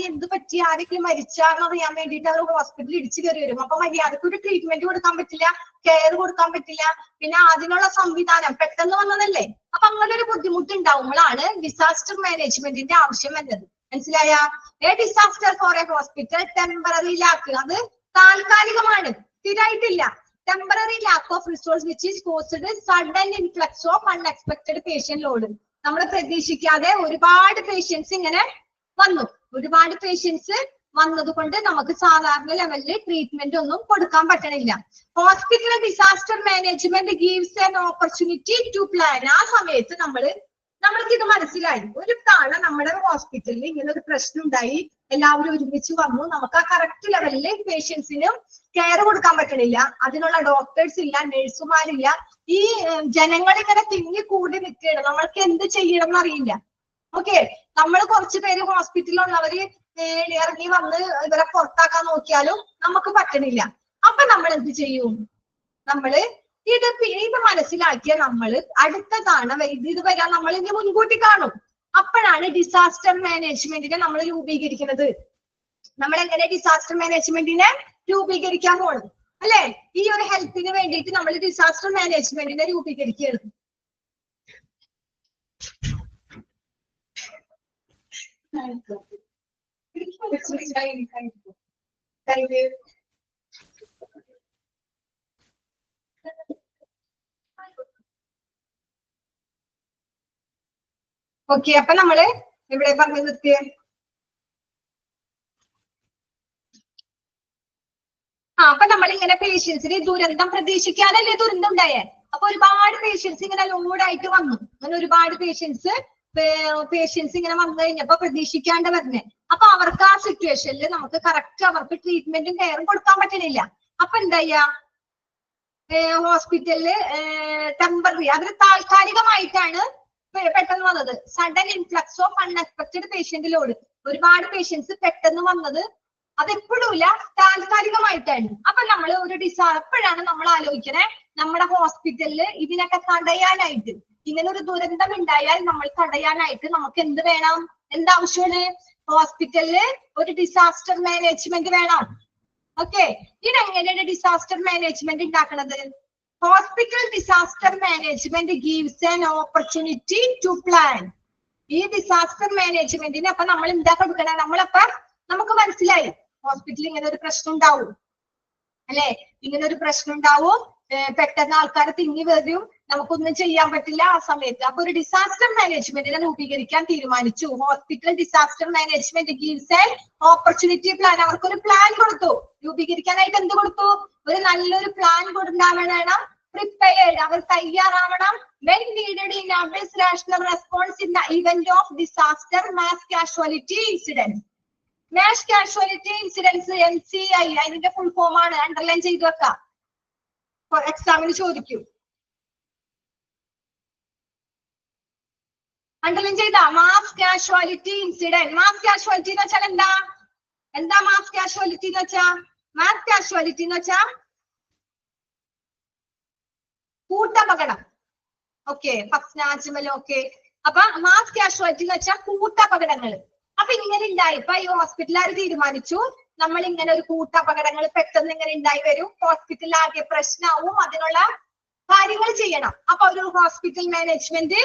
എന്ത് പറ്റി, ആരൊക്കെ മരിച്ചാന്ന് അറിയാൻ വേണ്ടിയിട്ട് അവർ ഹോസ്പിറ്റലിൽ ഇടിച്ചു കയറി വരും. അപ്പൊ മര്യാദക്ക് ഒരു ട്രീറ്റ്മെന്റ് കൊടുക്കാൻ പറ്റില്ല, കെയർ കൊടുക്കാൻ പറ്റില്ല. പിന്നെ അതിനുള്ള സംവിധാനം പെട്ടെന്ന് വന്നതല്ലേ. അപ്പൊ അങ്ങനെ ഒരു ബുദ്ധിമുട്ട് ഉണ്ടാവുമ്പോഴാണ് ഡിസാസ്റ്റർ മാനേജ്മെന്റിന്റെ ആവശ്യം വരുന്നത്. മനസ്സിലായ? A disaster for a hospital temporary lack, അത് താൽക്കാലികമാണ്, സ്ഥിരമായിട്ടില്ല. Temporary lack of resource which is caused sudden influx of unexpected patient load. നമ്മൾ പ്രതീക്ഷിക്കാതെ ഒരുപാട് പേഷ്യൻസ് ഇങ്ങനെ വന്നു. ഒരുപാട് പേഷ്യൻസ് വന്നത് കൊണ്ട് നമുക്ക് സാധാരണ ലെവലിൽ ട്രീറ്റ്മെന്റ് ഒന്നും കൊടുക്കാൻ പറ്റണില്ല. Hospital disaster management gives an opportunity to plan. ആ സമയത്ത് നമ്മൾക്ക് ഇത് മനസ്സിലായി, ഒരു തവണ നമ്മുടെ ഹോസ്പിറ്റലിൽ ഇങ്ങനെ ഒരു പ്രശ്നം ഉണ്ടായി, എല്ലാവരും ഒരുമിച്ച് വന്നു, നമുക്ക് ആ കറക്റ്റ് ലെവലിൽ പേഷ്യൻസിനും കെയർ കൊടുക്കാൻ പറ്റണില്ല, അതിനുള്ള ഡോക്ടേഴ്സ് ഇല്ല, നഴ്സുമാരില്ല, ഈ ജനങ്ങൾ ഇങ്ങനെ തിങ്ങി കൂടി നിൽക്കുകയാണ്, നമ്മൾക്ക് എന്ത് ചെയ്യണം എന്നറിയില്ല. ഓക്കെ, നമ്മൾ കുറച്ച് പേര് ഹോസ്പിറ്റലിലുള്ളവര് ഇറങ്ങി വന്ന് ഇവരെ പുറത്താക്കാൻ നോക്കിയാലും നമുക്ക് പറ്റണില്ല. അപ്പൊ നമ്മൾ എന്ത് ചെയ്യും? നമ്മള് ഇത് മനസ്സിലാക്കിയ നമ്മൾ അടുത്ത തവണ ഇത് വരാൻ നമ്മൾ ഇനി മുൻകൂട്ടി കാണും. അപ്പോഴാണ് ഡിസാസ്റ്റർ മാനേജ്മെന്റിനെ നമ്മൾ രൂപീകരിക്കുന്നത്. നമ്മൾ എങ്ങനെ ഡിസാസ്റ്റർ മാനേജ്മെന്റിനെ രൂപീകരിക്കാൻ പോകണം അല്ലെ? ഈ ഒരു ഹെൽപ്പിന് വേണ്ടിയിട്ട് നമ്മൾ ഡിസാസ്റ്റർ മാനേജ്മെന്റിനെ രൂപീകരിക്കുകയാണ്. ഓക്കെ, അപ്പൊ നമ്മള് ഇവിടെ പറഞ്ഞു നിർത്തിയേ. അപ്പൊ നമ്മൾ ഇങ്ങനെ പേഷ്യൻസിന് ദുരന്തം പ്രതീക്ഷിക്കാനല്ലേ ദുരന്തം ഉണ്ടായേ. അപ്പൊ ഒരുപാട് പേഷ്യൻസ് ഇങ്ങനെ ലോഡായിട്ട് വന്നു. അങ്ങനെ ഒരുപാട് പേഷ്യൻസ് ഇങ്ങനെ വന്നു കഴിഞ്ഞപ്പോ പ്രതീക്ഷിക്കാണ്ട് വരുന്നേ. അപ്പൊ അവർക്ക് ആ സിറ്റുവേഷനിൽ നമുക്ക് കറക്റ്റ് അവർക്ക് ട്രീറ്റ്മെന്റും കെയറും കൊടുക്കാൻ പറ്റണില്ല. അപ്പൊ എന്താ ചെയ്യാ, ഹോസ്പിറ്റലില് ടെമ്പററി, അതൊരു താൽക്കാലികമായിട്ടാണ് പെട്ടെന്ന് വന്നത്. Sudden influx of unexpected patient load. ഒരുപാട് പേഷ്യൻസ് പെട്ടെന്ന് വന്നത് അതെപ്പോഴും ഇല്ല, താൽക്കാലികമായിട്ടാണ്. അപ്പൊ നമ്മൾ ഒരു എപ്പോഴാണ് നമ്മൾ ആലോചിക്കണേ, നമ്മുടെ ഹോസ്പിറ്റലില് ഇതിനൊക്കെ തടയാനായിട്ട്, ഇങ്ങനെ ഒരു ദുരന്തം ഉണ്ടായാൽ നമ്മൾ തടയാനായിട്ട് നമുക്ക് എന്ത് വേണം, എന്താവശ്യമാണ്? ഹോസ്പിറ്റലില് ഒരു ഡിസാസ്റ്റർ മാനേജ്മെന്റ് വേണം. ഓക്കെ, ഇതെങ്ങനെയാണ് ഡിസാസ്റ്റർ മാനേജ്മെന്റ് ഉണ്ടാക്കുന്നത്? Hospital disaster management gives an opportunity to plan. ഈ ഡിസാസ്റ്റർ മാനേജ്മെന്റിന് അപ്പൊ നമ്മൾ എന്താ കൊടുക്കണേ? നമുക്ക് മനസ്സിലായി ഹോസ്പിറ്റലിൽ ഇങ്ങനെ ഒരു പ്രശ്നം ഉണ്ടാവും അല്ലെ, ഇങ്ങനെ ഒരു പ്രശ്നം ഉണ്ടാവും, പെട്ടെന്ന് ആൾക്കാർ തിങ്ങി വരും, നമുക്കൊന്നും ചെയ്യാൻ പറ്റില്ല ആ സമയത്ത്. അപ്പൊ ഒരു ഡിസാസ്റ്റർ മാനേജ്മെന്റിനെ രൂപീകരിക്കാൻ തീരുമാനിച്ചു. Hospital disaster management gives an opportunity plan. അവർക്കൊരു പ്ലാൻ കൊടുത്തു. രൂപീകരിക്കാനായിട്ട് എന്ത് കൊടുത്തു? ഒരു നല്ലൊരു പ്ലാൻ കൊടുക്കാനാണ് പ്രിപ്പയർഡ്. അവർ തയ്യാറാവണം. when needed in address rational response in the event of disaster mass casualty incident. mass casualty incidents MCI അതിന്റെ ഫുൾ ഫോം ആണ്, അണ്ടർലൈൻ ചെയ്ത് വെക്കാം, എക്സാമിന് ചോദിക്കും. അണ്ടർലൈൻ ചെയ്ത mass casualty incident. Mass casualty എന്ന് വെച്ചാൽ എന്താ മാസ് കാഷ്വാലിറ്റി എന്ന് വെച്ചാ? മാസ് കാഷ്വാലിറ്റി എന്ന് വെച്ചാ കൂട്ടപകടം. ഓക്കെ, ഫസ്നാജ്മൽ. ഓക്കെ, അപ്പൊ മാസ് കാഷ്വാലിറ്റി എന്ന് വെച്ചാൽ കൂട്ടപകടങ്ങൾ. അപ്പൊ ഇങ്ങനെ ഉണ്ടായപ്പോ ഈ ഹോസ്പിറ്റലുകാർ തീരുമാനിച്ചു, നമ്മൾ ഇങ്ങനെ ഒരു കൂട്ടപകടങ്ങൾ പെട്ടെന്ന് ഇങ്ങനെ ഉണ്ടായി വരും, ഹോസ്പിറ്റലിൽ ആകെ പ്രശ്നമാവും, അതിനുള്ള കാര്യങ്ങൾ ചെയ്യണം. അപ്പൊ ഒരു ഹോസ്പിറ്റൽ മാനേജ്മെന്റ്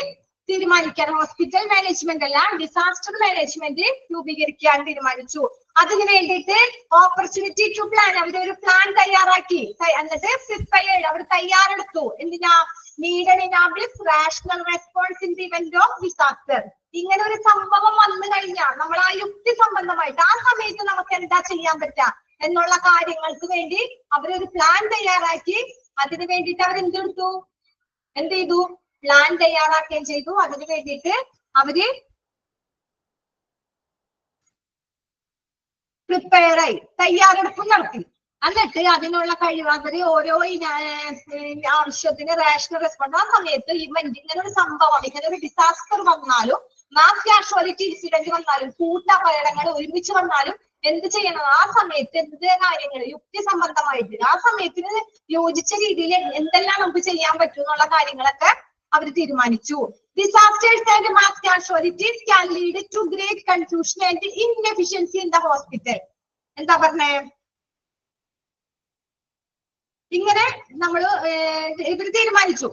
തീരുമാനിക്കാൻ, ഹോസ്പിറ്റൽ മാനേജ്മെന്റ് അല്ല ഡിസാസ്റ്റർ മാനേജ്മെന്റ് രൂപീകരിക്കാൻ തീരുമാനിച്ചു. അതിന് വേണ്ടിയിട്ട് ഓപ്പർച്യൂണിറ്റി ടു പ്ലാൻ, അവരൊരു പ്ലാൻ തയ്യാറാക്കി. എന്നിട്ട് പ്രിപ്പയർഡ്, അവർ തയ്യാറെടുത്തു. എന്തിനാ? Needed in a bliss rational response in the event of disaster. ഇങ്ങനെ ഒരു സംഭവം വന്നു കഴിഞ്ഞാൽ നമ്മൾ ആ യുക്തി സംബന്ധമായിട്ട് ആ സമയത്ത് നമുക്ക് എന്താ ചെയ്യാൻ പറ്റുക എന്നുള്ള കാര്യങ്ങൾക്ക് വേണ്ടി അവരൊരു പ്ലാൻ തയ്യാറാക്കി. അതിന് വേണ്ടിയിട്ട് അവർ എന്ത് ചെയ്തു? പ്ലാൻ തയ്യാറാക്കുകയും ചെയ്തു. അതിന് വേണ്ടിയിട്ട് അവര് പ്രിപ്പയറായി, തയ്യാറെടുപ്പ് നടത്തി. എന്നിട്ട് അതിനുള്ള കഴിവ് അവര് ഓരോ ആവശ്യത്തിന് റേഷണൽ റെസ്പോണ്ട്. ആ സമയത്ത് ഇങ്ങനെ ഒരു സംഭവം, ഇങ്ങനെ ഒരു ഡിസാസ്റ്റർ വന്നാലും, മാസ് കാഷ്വാലിറ്റി ഇൻസിഡന്റ് വന്നാലും, കൂട്ടപകടങ്ങൾ ഒരുമിച്ച് വന്നാലും എന്ത് ചെയ്യണം? ആ സമയത്ത് എന്ത് കാര്യങ്ങൾ യുക്തി സംബന്ധമായിട്ട് ആ സമയത്തിന് യോജിച്ച രീതിയിൽ എന്തെല്ലാം നമുക്ക് ചെയ്യാൻ പറ്റും എന്നുള്ള കാര്യങ്ങളൊക്കെ അവർ തീരുമാനിച്ചു. Disasters and mass casualties can lead to great confusion and inefficiency in the hospital. എന്താ പറഞ്ഞേ? ഇങ്ങനെ ഇവര് തീരുമാനിച്ചു,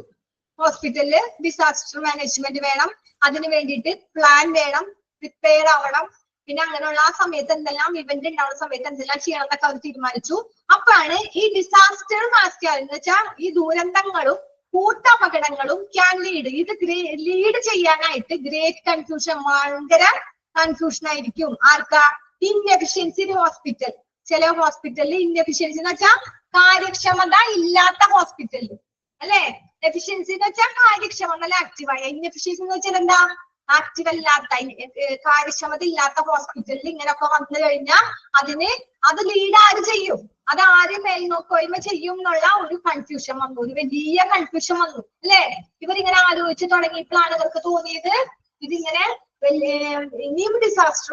ഹോസ്പിറ്റലില് ഡിസാസ്റ്റർ മാനേജ്മെന്റ് വേണം, അതിന് വേണ്ടിയിട്ട് പ്ലാൻ വേണം, പ്രിപ്പയർ ആവണം. പിന്നെ അങ്ങനെയുള്ള ആ സമയത്ത് എന്തെല്ലാം ഇവന്റ് ഉണ്ടാവുന്ന സമയത്ത് എന്തെല്ലാം ചെയ്യണം എന്നൊക്കെ അവർ തീരുമാനിച്ചു. അപ്പോഴാണ് ഈ ഡിസാസ്റ്റർ മാസ് എന്ന് വെച്ചാൽ ഈ ദുരന്തങ്ങളും കൂട്ടപകടങ്ങളും ക്യാൻ ലീഡ്, ഇത് ലീഡ് ചെയ്യാനായിട്ട് ഗ്രേറ്റ് കൺഫ്യൂഷൻ, ഭയങ്കര കൺഫ്യൂഷൻ ആയിരിക്കും. ആർക്കാ? Inefficiency in hospital. ചില ഹോസ്പിറ്റലിൽ ഇൻഎഫിഷ്യൻസി എന്ന് വെച്ചാൽ കാര്യക്ഷമത ഇല്ലാത്ത ഹോസ്പിറ്റലിൽ അല്ലെ. എഫിഷ്യൻസി എന്ന് വെച്ചാൽ കാര്യക്ഷമത അല്ല ആക്റ്റീവായ. ഇൻഎഫിഷ്യൻസി എന്ന് വെച്ചാൽ എന്താ? ആക്റ്റീവ് അല്ലാത്ത, കാര്യക്ഷമത ഇല്ലാത്ത ഹോസ്പിറ്റലിൽ ഇങ്ങനെയൊക്കെ വന്നു കഴിഞ്ഞാൽ അത് ലീഡ് ആര് ചെയ്യും? അത് ആര് മേൽനോക്കോയ്മ ചെയ്യും എന്നുള്ള ഒരു കൺഫ്യൂഷൻ വന്നു, ഒരു വലിയ കൺഫ്യൂഷൻ വന്നു അല്ലെ. ഇവരിങ്ങനെ ആലോചിച്ച് തുടങ്ങിയപ്പോഴാണ് ഇവർക്ക് തോന്നിയത് ഇതിങ്ങനെ ഇനിയും ഡിസാസ്റ്റർ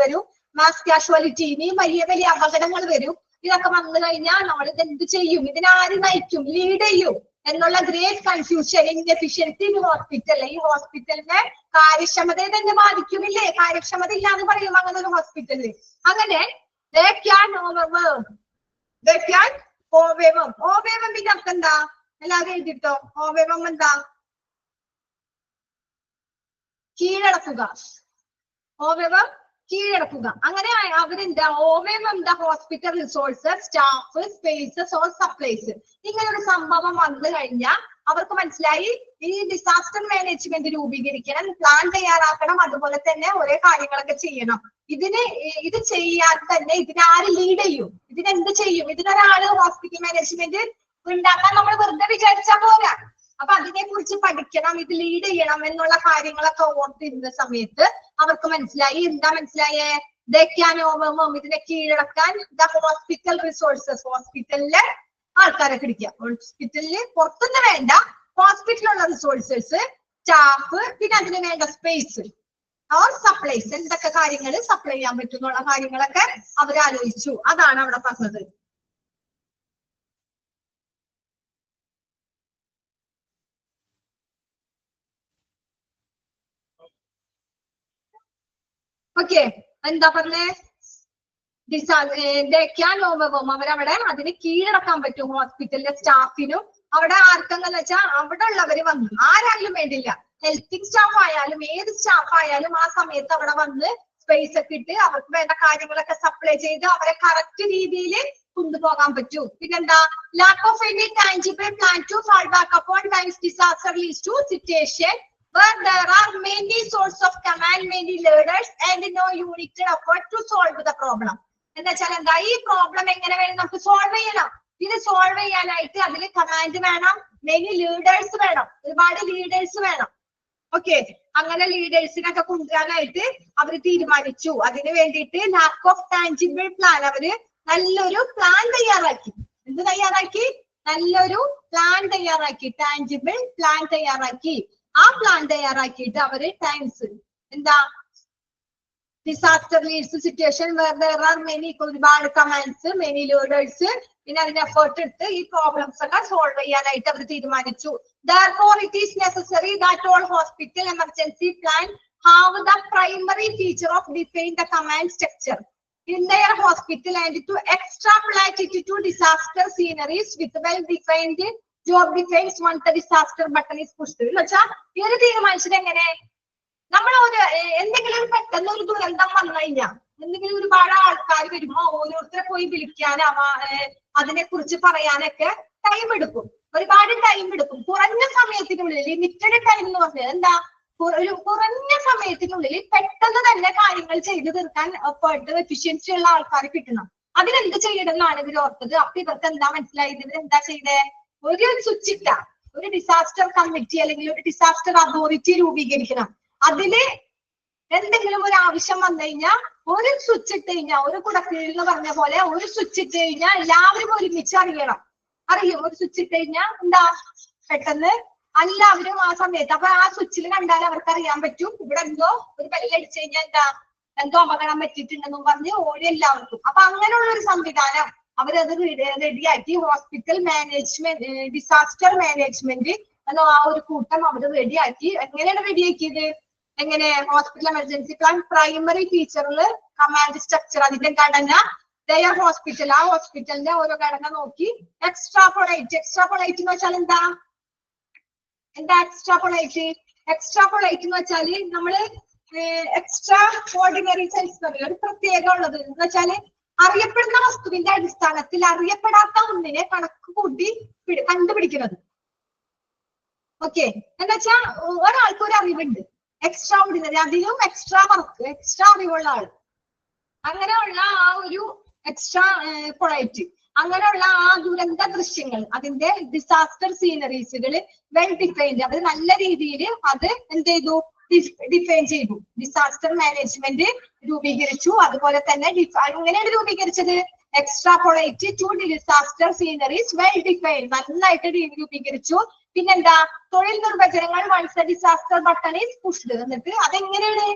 വരും, മാസ് കാഷ്വാലിറ്റി, ഇനിയും വലിയ വലിയ അപകടങ്ങൾ വരും. ഇതൊക്കെ വന്നു കഴിഞ്ഞാൽ നമ്മൾ ഇത് എന്ത് ചെയ്യും, ഇതിനാര് നയിക്കും, ലീഡ് ചെയ്യും എന്നുള്ള great confusion, inefficiency in hospital. ഈ ഹോസ്പിറ്റലിന്റെ കാര്യക്ഷമതയെ തന്നെ ബാധിക്കുമില്ലേ? കാര്യക്ഷമത ഇല്ലാന്ന് പറയും അങ്ങനെ ഒരു ഹോസ്പിറ്റലിൽ. അങ്ങനെ they can overwhelm, they can overwhelm. overwhelm ന്റെ അർത്ഥം എന്താ? എല്ലാവരും എഴുതിട്ടോ. overwhelm എന്താ? കീഴടക്കുക. overwhelm കീഴടക്കുക. അങ്ങനെ അവരെന്താ overwhelm the hospital resources, staff, spaces or supplies. ഇങ്ങനെ ഒരു സംഭവം വന്നു കഴിഞ്ഞാൽ അവർക്ക് മനസ്സിലായി ഈ ഡിസാസ്റ്റർ മാനേജ്മെന്റ് രൂപീകരിക്കണം, പ്ലാൻ തയ്യാറാക്കണം, അതുപോലെ തന്നെ ഓരോ കാര്യങ്ങളൊക്കെ ചെയ്യണം. ഇത് ചെയ്യാൻ തന്നെ ഇതിനാര് ലീഡ് ചെയ്യും, ഇതിനെന്ത് ചെയ്യും, ഇതിനൊരാള് ഹോസ്പിറ്റൽ മാനേജ്മെന്റ് ഉണ്ടാക്കാൻ നമ്മൾ വെറുതെ വിചാരിച്ചാൽ പോരാ. അപ്പൊ അതിനെ കുറിച്ച് പഠിക്കണം, ഇത് ലീഡ് ചെയ്യണം എന്നുള്ള കാര്യങ്ങളൊക്കെ ഓർത്തിരുന്ന സമയത്ത് അവർക്ക് മനസ്സിലായി. എന്താ മനസ്സിലായേ? they can overwhelm, ഇതിനെ കീഴടക്കാൻ the hospital resources, ഹോസ്പിറ്റലിലെ ആൾക്കാരെ പിടിക്കുക. ഹോസ്പിറ്റലില് പുറത്തുനിന്ന് വേണ്ട, ഹോസ്പിറ്റലിലുള്ള റിസോഴ്സസ്, സ്റ്റാഫ്, പിന്നെ അതിന് വേണ്ട സ്പേസ് ഓർ സപ്ലൈസ്, എന്തൊക്കെ കാര്യങ്ങൾ സപ്ലൈ ചെയ്യാൻ പറ്റുന്നുള്ള കാര്യങ്ങളൊക്കെ അവരാലോചിച്ചു. അതാണ് അവിടെ പറഞ്ഞത്. ഓക്കെ, എന്താ പറഞ്ഞേ? അവരവിടെ അതിന് കീഴടക്കാൻ പറ്റും ഹോസ്പിറ്റലിലെ സ്റ്റാഫിനും. അവിടെ ആർക്കെന്ന് വെച്ചാൽ അവിടെ ഉള്ളവര് വന്നു, ആരായാലും വേണ്ടില്ല, ഹെൽത്തിങ് സ്റ്റാഫ് ആയാലും ഏത് സ്റ്റാഫ് ആയാലും ആ സമയത്ത് അവിടെ വന്ന് സ്പേസ് ഒക്കെ ഇട്ട് അവർക്ക് വേണ്ട കാര്യങ്ങളൊക്കെ സപ്ലൈ ചെയ്ത് അവരെ കറക്റ്റ് രീതിയിൽ കൊണ്ടുപോകാൻ പറ്റും. പിന്നെന്താ? Lack of any tangible plan to fall back upon times disaster leads to situation where there are many sources of command, many leaders and no united effort to solve the problem. എന്താ വെച്ചാൽ എന്താ, ഈ problem എങ്ങനെ വേണം നമുക്ക് solve ചെയ്യണം. ഇത് solve ചെയ്യാനായിട്ട് അതിൽ കമാൻഡ് വേണം, മെനി ലീഡേഴ്സ് വേണം, ഒരുപാട് ലീഡേഴ്സ് വേണം. ഓക്കെ, അങ്ങനെ ലീഡേഴ്സിനൊക്കെ കൊണ്ടുവരാനായിട്ട് അവർ തീരുമാനിച്ചു. അതിന് വേണ്ടിയിട്ട് ലാക്ക് ഓഫ് ടാഞ്ചിബിൾ പ്ലാൻ, അവര് നല്ലൊരു പ്ലാൻ തയ്യാറാക്കി. എന്ത് തയ്യാറാക്കി? നല്ലൊരു പ്ലാൻ തയ്യാറാക്കി, ടാഞ്ചിബിൾ പ്ലാൻ തയ്യാറാക്കി. ആ പ്ലാൻ തയ്യാറാക്കിയിട്ട് അവര് ടൈംസ് എന്താ, disaster leads situation where there are many, ഒരുപാട് കമാൻഡ്സ്, മെനി ലീഡേഴ്സ്, പിന്നെ അതിന് എഫേർട്ട് എടുത്ത് ഈ പ്രോബ്ലംസ് ഒക്കെ സോൾവ് ചെയ്യാനായിട്ട് അവർ തീരുമാനിച്ചു. Therefore it is necessary that all hospital emergency plan have the primary feature of define the command structure in their hospital and to extrapolate it to disaster sceneries with well defined job defense once the disaster button is pushed. എന്ന് വെച്ചാൽ ഇത് തീരുമാനിച്ചത് എങ്ങനെ? നമ്മൾ എന്തെങ്കിലും പെട്ടെന്ന് ഒരു ദുരന്തം വന്നു കഴിഞ്ഞാൽ, എന്തെങ്കിലും ഒരുപാട് ആൾക്കാർ വരുമ്പോ ഓരോരുത്തരെ പോയി വിളിക്കാനാവാ, അതിനെ കുറിച്ച് പറയാനൊക്കെ ടൈം എടുക്കും, ഒരുപാട് ടൈം എടുക്കും. കുറഞ്ഞ സമയത്തിനുള്ളിൽ, ലിമിറ്റഡ് ടൈം എന്ന് പറഞ്ഞത് എന്താ, ഒരു കുറഞ്ഞ സമയത്തിനുള്ളിൽ പെട്ടെന്ന് തന്നെ കാര്യങ്ങൾ ചെയ്തു തീർക്കാൻ എഫിഷ്യൻസി ഉള്ള ആൾക്കാർ കിട്ടണം. അതിനെന്ത് ചെയ്യണം എന്നാണ് ഇവർ ഓർത്തത്. അപ്പൊ ഇവർക്ക് എന്താ മനസ്സിലായത്? ഇവർ എന്താ ചെയ്തേ? ഒരു സ്വിച്ച് ഇട്ട ഒരു ഡിസാസ്റ്റർ കമ്മിറ്റി അല്ലെങ്കിൽ ഒരു ഡിസാസ്റ്റർ അതോറിറ്റി രൂപീകരിക്കണം. അതില് എന്തെങ്കിലും ഒരു ആവശ്യം വന്നു കഴിഞ്ഞാൽ ഒരു സ്വിച്ച് ഇട്ട് കഴിഞ്ഞാൽ, ഒരു കുടക്കീഴ് എന്ന് പറഞ്ഞ പോലെ ഒരു സ്വിച്ച് ഇട്ട് കഴിഞ്ഞാൽ എല്ലാവരും ഒരുമിച്ച് അറിയണം. അറിയും, ഒരു സ്വിച്ച് ഇട്ട് കഴിഞ്ഞാൽ എന്താ, പെട്ടെന്ന് എല്ലാവരും ആ സമയത്ത് അപ്പൊ ആ സ്വിച്ചിൽ കണ്ടാൽ അവർക്ക് അറിയാൻ പറ്റും ഇവിടെ എന്തോ ഒരു ബെല്ലടിച്ചു കഴിഞ്ഞാൽ എന്താ, എന്തോ അപകടം പറ്റിയിട്ടുണ്ടെന്നും പറഞ്ഞ് ഓടി എല്ലാവർക്കും. അപ്പൊ അങ്ങനെയുള്ള ഒരു സംവിധാനം അവരത് റെഡിയാക്കി. ഹോസ്പിറ്റൽ മാനേജ്മെന്റ്, ഡിസാസ്റ്റർ മാനേജ്മെന്റ് എന്ന ആ ഒരു കൂട്ടം അവർ റെഡിയാക്കി. എങ്ങനെയാണ് റെഡിയാക്കിയത്? എങ്ങനെ? ഹോസ്പിറ്റൽ എമർജൻസി പ്ലാൻ പ്രൈമറി ഫീച്ചറില് കമാൻഡ് സ്ട്രക്ചർ, അതിന്റെ ഘടന, ദയർ ഹോസ്പിറ്റൽ, ആ ഹോസ്പിറ്റലിന്റെ ഓരോ ഘടന നോക്കി. എക്സ്ട്രാപോളേറ്റ്, എക്സ്ട്രാപോളേറ്റ് എന്ന് വെച്ചാൽ എന്താ? എക്സ്ട്രാപോളേറ്റ് എന്ന് വെച്ചാല് നമ്മള് എക്സ്ട്രാ ഓർഡിനറി സെൻസ് ഒരു പ്രത്യേകം ഉള്ളത് എന്ന് വെച്ചാല് അറിയപ്പെടുന്ന വസ്തുവിന്റെ അടിസ്ഥാനത്തിൽ അറിയപ്പെടാത്ത ഒന്നിനെ കണക്ക് കൂട്ടി കണ്ടുപിടിക്കുന്നത്. ഓക്കെ, എന്ന് വെച്ചാൽ ഒരാൾക്ക് ഒരു അറിവുണ്ട്, എക്സ്ട്രാ ഓർഡിനറി, അതിലും എക്സ്ട്രാ വർക്ക്, എക്സ്ട്രാ അറിവുള്ള ആൾ, അങ്ങനെയുള്ള ആ ഒരു എക്സ്ട്രാ പൊളൈറ്റ്, അങ്ങനെയുള്ള ആ ദുരന്ത ദൃശ്യങ്ങൾ, അതിന്റെ ഡിസാസ്റ്റർ സീനറീസുകൾ വെൽ ഡിഫൈൻഡ്, അവർ നല്ല രീതിയിൽ അത് എന്ത് ചെയ്തു? ഡിഫൈൻ ചെയ്തു. ഡിസാസ്റ്റർ മാനേജ്മെന്റ് രൂപീകരിച്ചു. അതുപോലെ തന്നെ അങ്ങനെയാണ് രൂപീകരിച്ചത്. Extrapolate to disaster scenarios well defined, നന്നായിട്ട് രൂപീകരിച്ചു. പിന്നെന്താ? തൊഴിൽ നിർവചനങ്ങൾ once disaster button is pushed. എന്നിട്ട് അതെങ്ങനെയാണ്?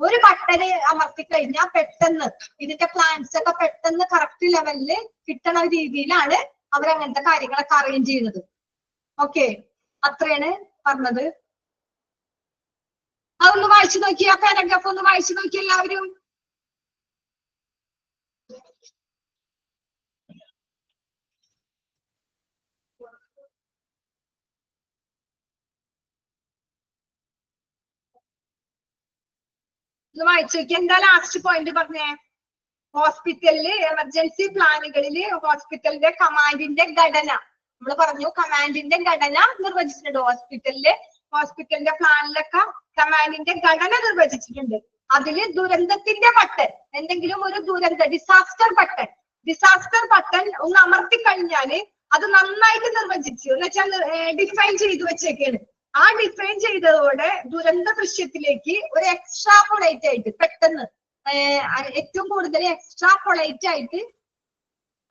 ഒരു ബട്ടൺ അമർത്തി കഴിഞ്ഞാൽ പെട്ടെന്ന് ഇതിന്റെ പ്ലാൻസ് ഒക്കെ പെട്ടെന്ന് കറക്റ്റ് ലെവലില് കിട്ടണ രീതിയിലാണ് അവരങ്ങനത്തെ കാര്യങ്ങളൊക്കെ അറേഞ്ച് ചെയ്യുന്നത്. ഓക്കെ, അത്രയാണ് പറഞ്ഞത്. അതൊന്ന് വായിച്ചു നോക്കി, ആ പാരഗ്രാഫ് ഒന്ന് വായിച്ചു നോക്കി എല്ലാവരും. വായിച്ചു നോക്കി. എന്താ ലാസ്റ്റ് പോയിന്റ് പറഞ്ഞേ? ഹോസ്പിറ്റലില് എമർജൻസി പ്ലാനുകളില് ഹോസ്പിറ്റലിന്റെ കമാൻഡിന്റെ ഘടന നമ്മൾ പറഞ്ഞു. കമാൻഡിന്റെ ഘടന നിർവചിച്ചിട്ടുണ്ട്. ഹോസ്പിറ്റലിന്റെ പ്ലാനിലൊക്കെ കമാൻഡിന്റെ ഘടന നിർവചിച്ചിട്ടുണ്ട്. അതില് ദുരന്തത്തിന്റെ ബട്ടൺ, എന്തെങ്കിലും ഒരു ഡിസാസ്റ്റർ ബട്ടൺ ഒന്ന് അമർത്തി കഴിഞ്ഞാല് അത് നന്നായിട്ട് നിർവചിച്ചു എന്ന് വെച്ചാൽ ഡിഫൈൻ ചെയ്തു വെച്ചേക്കാണ്. ആ ഡിഫൈൻ ചെയ്തതോടെ ദുരന്ത ദൃശ്യത്തിലേക്ക് ഒരു എക്സ്ട്രാപൊളേറ്റ് ആയിട്ട് പെട്ടെന്ന് ഏറ്റവും കൂടുതൽ എക്സ്ട്രാപൊളേറ്റ് ആയിട്ട്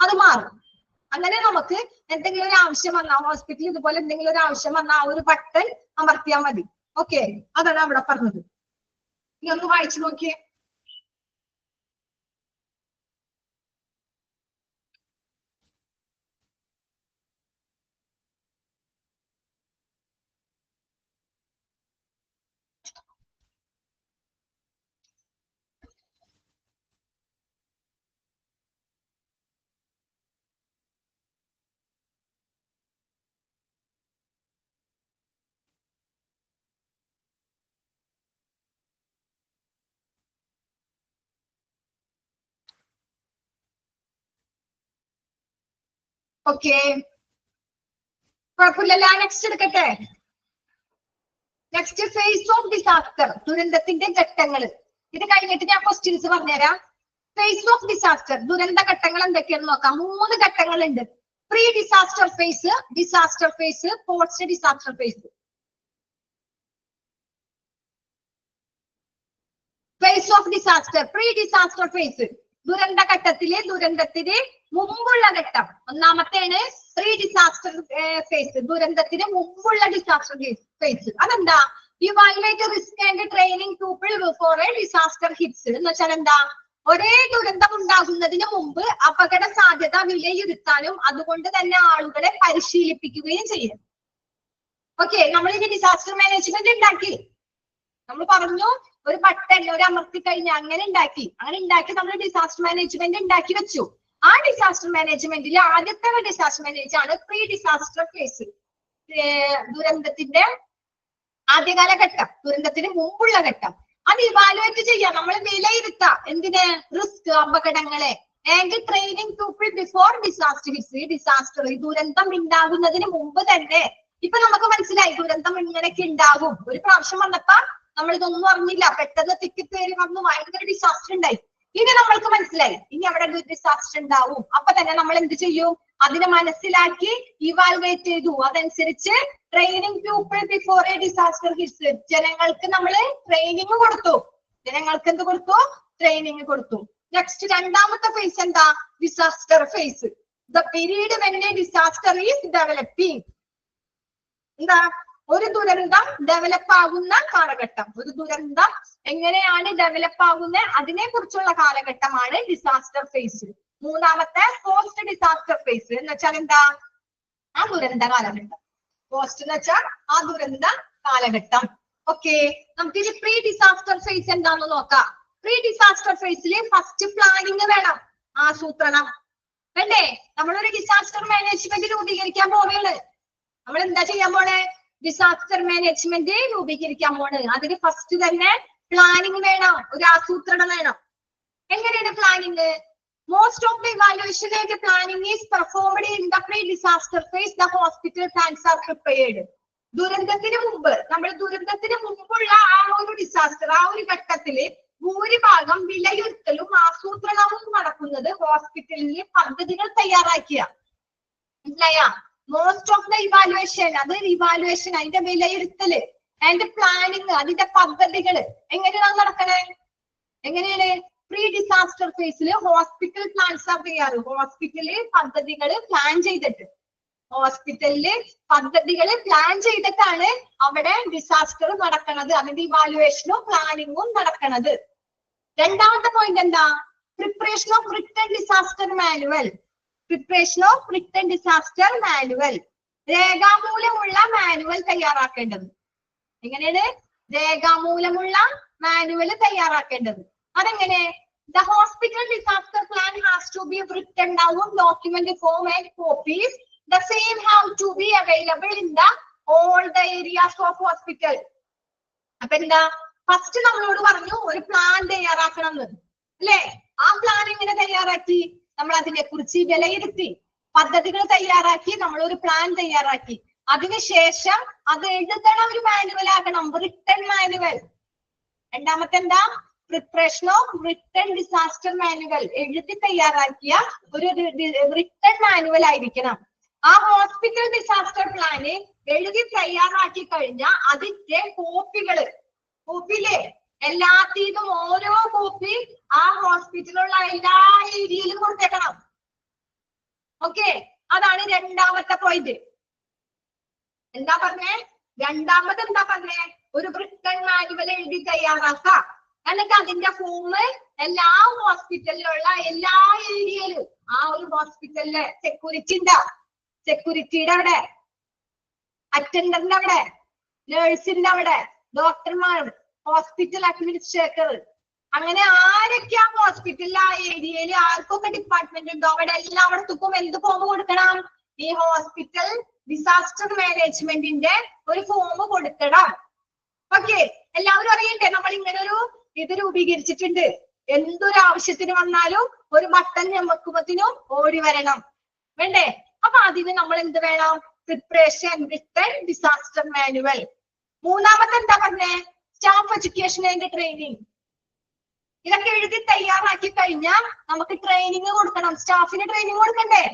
അത് മാറും. അങ്ങനെ നമുക്ക് എന്തെങ്കിലും ഒരു ആവശ്യം വന്നാൽ ഹോസ്പിറ്റലിൽ ഇതുപോലെ എന്തെങ്കിലും ഒരു ആവശ്യം വന്നാൽ ആ ഒരു ബട്ടൺ അമർത്തിയാൽ മതി. ഓക്കെ, അതാണ് അവിടെ പറഞ്ഞത്. ഇനി ഒന്ന് വായിച്ചു നോക്കിയേ. ഓക്കെ, കുഴപ്പമില്ലല്ലോ. നെക്സ്റ്റ് എടുക്കട്ടെ. നെക്സ്റ്റ് ഫേസ് ഓഫ് ഡിസാസ്റ്റർ, ദുരന്തത്തിന്റെ ഘട്ടങ്ങൾ. ഇത് കഴിഞ്ഞിട്ട് ഞാൻ ക്വസ്റ്റ്യൻസ് പറഞ്ഞുതരാം. ഫേസ് ഓഫ് ഡിസാസ്റ്റർ, ദുരന്ത ഘട്ടങ്ങൾ എന്തൊക്കെയാണെന്ന് നോക്കാം. 3 ഘട്ടങ്ങളുണ്ട്. Pre disaster phase, disaster phase, post disaster phase. Phase of disaster, pre disaster phase, ദുരന്ത ഘട്ടത്തില് ദുരന്തത്തിന് മുമ്പുള്ള ഘട്ടം. ഒന്നാമത്തേണ് പ്രീ ഡിസാസ്റ്റർ ഫേസ്, ദുരന്തത്തിന് മുമ്പുള്ള ഡിസാസ്റ്റർ ഫേസ്. അതെന്താ? Evaluate risk and training people before A disaster hits എന്ന് വെച്ചാൽ എന്താ? ഒരേ ദുരന്തം ഉണ്ടാകുന്നതിന് മുമ്പ് അപകട സാധ്യത വിലയിരുത്താനും അതുകൊണ്ട് തന്നെ ആളുകളെ പരിശീലിപ്പിക്കുകയും ചെയ്യും. ഓക്കെ, നമ്മൾ ഇനി ഡിസാസ്റ്റർ മാനേജ്മെന്റ് ഉണ്ടാക്കി. നമ്മൾ പറഞ്ഞു ഒരു ബട്ടൺ ഒരു അമർത്തി കഴിഞ്ഞാൽ അങ്ങനെ ഉണ്ടാക്കി നമ്മൾ ഡിസാസ്റ്റർ മാനേജ്മെന്റ് ഉണ്ടാക്കി വെച്ചു. ആ ഡിസാസ്റ്റർ മാനേജ്മെന്റിൽ ആദ്യത്തെ ഡിസാസ്റ്റർ മാനേജ് ആണ് പ്രീ ഡിസാസ്റ്റർ ഫേസ്, ദുരന്തത്തിന്റെ ആദ്യകാല ഘട്ടം, ദുരന്തത്തിന് മുമ്പുള്ള ഘട്ടം. അത് ഇവാലുവേറ്റ് ചെയ്യാം, നമ്മൾ വിലയിരുത്താം. എന്തിന്? റിസ്ക്, അപകടങ്ങളെ. And training people before disaster hits. Disaster, ഈ ദുരന്തം ഉണ്ടാകുന്നതിന് മുമ്പ് തന്നെ ഇപ്പൊ നമുക്ക് മനസ്സിലായി ദുരന്തം ഇങ്ങനെയൊക്കെ ഉണ്ടാകും. ഒരു പ്രാവശ്യം വന്നപ്പോ നമ്മൾ ഇതൊന്നും അറിഞ്ഞില്ല, പെട്ടെന്ന് തിക്കിത്തേറി വന്നു, ഭയങ്കര ഡിസാസ്റ്റർ ഉണ്ടായി. ഇനി നമ്മൾക്ക് മനസ്സിലായി ഇനി അവിടെ ഡിസാസ്റ്റർ ഉണ്ടാവും. അപ്പൊ തന്നെ നമ്മൾ എന്ത് ചെയ്യും? അതിനെ മനസ്സിലാക്കി ഇവാലുവേറ്റ് ചെയ്തു. അതനുസരിച്ച് training people before A disaster hits, ജനങ്ങൾക്ക് നമ്മൾ ട്രെയിനിങ് കൊടുത്തു. ജനങ്ങൾക്ക് എന്ത് കൊടുത്തു? ട്രെയിനിങ് കൊടുത്തു. നെക്സ്റ്റ് രണ്ടാമത്തെ ഫേസ് എന്താ? Disaster phase, the period when a disaster is developing. എന്താ? ഒരു ദുരന്തം ഡെവലപ്പ് ആകുന്ന കാലഘട്ടം. ഒരു ദുരന്തം എങ്ങനെയാണ് ഡെവലപ്പ് ആകുന്നത് അതിനെ കുറിച്ചുള്ള കാലഘട്ടമാണ് ഡിസാസ്റ്റർ ഫേസ്. മൂന്നാമത്തെ പോസ്റ്റ് ഡിസാസ്റ്റർ ഫേസ് എന്ന് വെച്ചാൽ എന്താ? ആ ദുരന്ത കാലഘട്ടം. പോസ്റ്റ് എന്ന് വെച്ചാൽ ആ ദുരന്ത കാലഘട്ടം. ഓക്കെ, നമുക്ക് ഇനി പ്രീ ഡിസാസ്റ്റർ ഫേസ് എന്താണെന്ന് നോക്കാം. പ്രീ ഡിസാസ്റ്റർ ഫേസിൽ ഫസ്റ്റ് പ്ലാനിങ് വേണം, ആസൂത്രണം വേണ്ടേ? നമ്മളൊരു ഡിസാസ്റ്റർ മാനേജ്മെന്റ് രൂപീകരിക്കാൻ പോവുകയാണ്. നമ്മൾ എന്താ ചെയ്യാൻ പോണേ? ഡിസാസ്റ്റർ മാനേജ്മെന്റ് രൂപീകരിക്കാൻ പോണ്. അതിന് ഫസ്റ്റ് തന്നെ പ്ലാനിങ് വേണം, ഒരു ആസൂത്രണം വേണം. എങ്ങനെയാണ് planning? Most of the evaluation and planning is performed in the pre disaster phase. The hospital plans are prepared. ദുരന്തത്തിന് മുമ്പുള്ള ആ ഒരു ഡിസാസ്റ്റർ, ആ ഒരു ഘട്ടത്തില് ഭൂരിഭാഗം വിലയിരുത്തലും ആസൂത്രണവും നടക്കുന്നത് ഹോസ്പിറ്റലിലെ പദ്ധതികൾ തയ്യാറാക്കിയ. മനസ്സിലായ? മോസ്റ്റ് ഓഫ് ദ ഇവാലുവേഷൻ, അത് ഇവാലുവേഷൻ, അതിന്റെ വിലയിരുത്തല് ആൻഡ് പ്ലാനിങ്, അതിന്റെ പദ്ധതികള് എങ്ങനെയാണ് നടക്കണേ? എങ്ങനെയാണ്? പ്രീ ഡിസാസ്റ്റർ ഫേസിൽ ഹോസ്പിറ്റൽ പ്ലാൻസ് ആർ തയ്യാറ്. ഹോസ്പിറ്റലിൽ പദ്ധതികൾ പ്ലാൻ ചെയ്തിട്ട് ഹോസ്പിറ്റലില് പദ്ധതികൾ പ്ലാൻ ചെയ്തിട്ടാണ് അവിടെ ഡിസാസ്റ്റർ നടക്കുന്നത്, അതിന്റെ ഇവാലുവേഷനും പ്ലാനിങ്ങും നടക്കുന്നത്. രണ്ടാമത്തെ പോയിന്റ് എന്താ? Preparation of written disaster manual. Preparation of written disaster manual, രേഖാമൂലമുള്ള മാനുവൽ തയ്യാറാക്കേണ്ടത്. എങ്ങനെയാണ്? രേഖാമൂലമുള്ള മാനുവൽ തയ്യാറാക്കേണ്ടത്. അതെങ്ങനെ? The hospital disaster plan has to be written down, document form and copies. The same have to be available in the all the areas of hospital. അപ്പൊ എന്താ? First നമ്മളോട് പറഞ്ഞു ഒരു പ്ലാൻ തയ്യാറാക്കണം എന്ന്, അല്ലേ? ആ പ്ലാൻ എങ്ങനെ തയ്യാറാക്കി? നമ്മൾ അതിനെ കുറിച്ച് വിലയിരുത്തി, പദ്ധതികൾ തയ്യാറാക്കി, നമ്മൾ ഒരു പ്ലാൻ തയ്യാറാക്കി. അതിനുശേഷം അത് എഴുതണം, ഒരു മാനുവൽ ആകണം, റിട്ടൺ മാനുവൽ. രണ്ടാമത്തെ എന്താ? Preparation of written disaster manual, എഴുതി തയ്യാറാക്കിയ ഒരു റിട്ടൺ മാനുവൽ ആയിരിക്കണം. ആ ഹോസ്പിറ്റൽ ഡിസാസ്റ്റർ പ്ലാന് എഴുതി തയ്യാറാക്കി കഴിഞ്ഞാൽ അതിന്റെ കോപ്പിയിലെ എല്ലാത്തിനും ഓരോ കോപ്പി ആ ഹോസ്പിറ്റലുള്ള എല്ലാ ഏരിയയിലും കൊടുത്തേക്കണം. ഓക്കെ, അതാണ് രണ്ടാമത്തെ പോയിന്റ്. എന്താ പറഞ്ഞേ? രണ്ടാമത് എന്താ പറഞ്ഞേ? ഒരു റിട്ടൺ മാനുവൽ എഴുതി തയ്യാറാക്കാം. എന്നിട്ട് അതിന്റെ ഫോം എല്ലാ ഹോസ്പിറ്റലിലുള്ള എല്ലാ ഏരിയയിലും, ആ ഒരു ഹോസ്പിറ്റലിലെ സെക്യൂരിറ്റിയുടെ അവിടെ, അറ്റൻഡറിന്റെ അവിടെ, നേഴ്സിന്റെ അവിടെ, ഡോക്ടർമാർ, ഹോസ്പിറ്റൽ അഡ്മിനിസ്ട്രേറ്റർ, അങ്ങനെ ആരൊക്കെ ആ ഹോസ്പിറ്റലിൽ ആ ഏരിയയിൽ ആർക്കൊക്കെ ഡിപ്പാർട്ട്മെന്റ് ഉണ്ടോ അവിടെ എല്ലായിടത്തും എന്ത് ഫോം കൊടുക്കണം? ഈ ഹോസ്പിറ്റൽ ഡിസാസ്റ്റർ മാനേജ്മെന്റിന്റെ ഒരു ഫോം കൊടുക്കണം. ഓക്കെ, എല്ലാവരും അറിയണ്ടേ നമ്മൾ ഇങ്ങനെ ഒരു ഇത് രൂപീകരിച്ചിട്ടുണ്ട്. എന്തൊരു ആവശ്യത്തിന് വന്നാലും ഒരു ബട്ടൺ ഞമ്മക്കുമ്പത്തിനും ഓടി വരണം, വേണ്ടേ? അപ്പൊ അതിന് നമ്മൾ എന്ത് വേണം? Preparation written disaster manual. മൂന്നാമത്തെ എന്താ പറഞ്ഞേ? Staff education and training. ഇതൊക്കെ എഴുതി തയ്യാറാക്കി കഴിഞ്ഞാൽ നമുക്ക് ട്രെയിനിങ് കൊടുക്കണം. സ്റ്റാഫിന് ട്രെയിനിങ് കൊടുക്കണ്ടേ?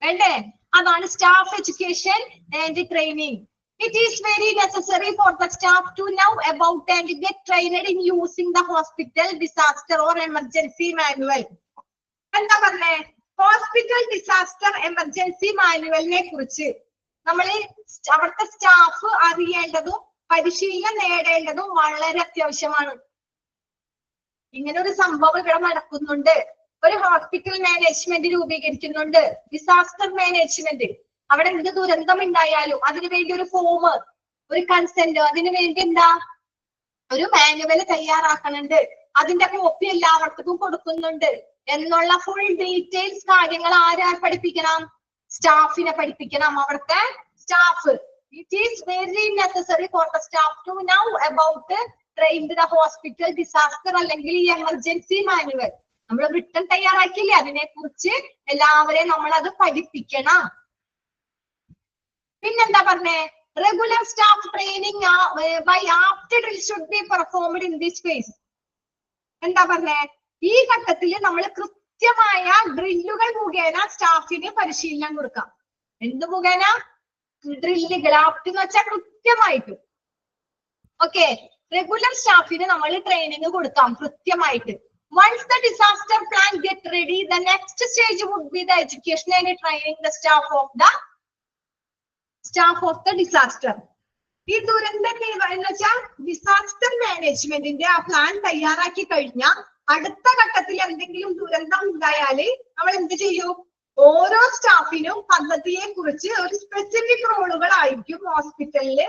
വേണ്ടേ? അതാണ് staff education and training. It is very necessary for the staff to know about and get trained in using the hospital disaster or emergency manual. എന്താ പറഞ്ഞേ? ഹോസ്പിറ്റൽ ഡിസാസ്റ്റർ എമർജൻസി മാനുവലിനെ കുറിച്ച് നമ്മൾ അവിടുത്തെ സ്റ്റാഫ് അറിയേണ്ടതും പരിശീലനം നേടേണ്ടതും വളരെ അത്യാവശ്യമാണ്. ഇങ്ങനെ ഒരു സംഭവം ഇവിടെ നടക്കുന്നുണ്ട്. ഒരു ഹോസ്പിറ്റൽ മാനേജ്മെന്റ് രൂപീകരിക്കുന്നുണ്ട്, ഡിസാസ്റ്റർ മാനേജ്മെന്റ്. അവിടെ എന്ത് ദുരന്തം ഉണ്ടായാലും അതിനു വേണ്ടി ഒരു ഫോം, ഒരു കൺസെന്റ്, അതിനു വേണ്ടി എന്താ ഒരു മാനുവൽ തയ്യാറാക്കുന്നുണ്ട്. അതിന്റെ കോപ്പി എല്ലാവർക്കും കൊടുക്കുന്നുണ്ട് എന്നുള്ള ഫുൾ ഡീറ്റെയിൽസ് കാര്യങ്ങൾ ആരാ പഠിപ്പിക്കണം? സ്റ്റാഫിനെ പഠിപ്പിക്കണം, അവിടുത്തെ staff. It is very necessary for the staff to know about trained the hospital disaster അല്ലെങ്കിൽ ഈ എമർജൻസി മാനുവൽ. നമ്മൾ റിട്ടൺ തയ്യാറാക്കിയില്ലേ, അതിനെ കുറിച്ച് എല്ലാവരെയും നമ്മൾ അത് പഠിപ്പിക്കണം. പിന്നെന്താ പറഞ്ഞേ? Regular staff training by after drill should be performed in this phase. എന്താ പറഞ്ഞേ? ഈ ഘട്ടത്തിൽ നമ്മൾ കൃത്യമായ ഡ്രില്ലുകൾ മുഖേന സ്റ്റാഫിന് പരിശീലനം കൊടുക്കാം. എന്ത് മുഖേന? ഡ്രില്ലുകൾ. ആഫ്റ്റർ എന്ന് വെച്ചാൽ കൃത്യമായിട്ട്. ഓക്കെ, റെഗുലർ സ്റ്റാഫിന് നമ്മൾ ട്രെയിനിങ് കൊടുക്കാം കൃത്യമായിട്ട്. Once the disaster plan get ready, the next stage would be the education and training the staff of the disaster. ഈ ദുരന്ത എന്ന് വെച്ചാൽ ഡിസാസ്റ്റർ മാനേജ്മെന്റിന്റെ ആ പ്ലാൻ തയ്യാറാക്കി കഴിഞ്ഞാൽ അടുത്ത ഘട്ടത്തിൽ എന്തെങ്കിലും ദുരന്തം ഉണ്ടായാല് നമ്മൾ എന്ത് ചെയ്യും? ഓരോ സ്റ്റാഫിനും പദ്ധതിയെ കുറിച്ച് ഒരു സ്പെസിഫിക് റോളുകൾ ആയിരിക്കും ഹോസ്പിറ്റലില്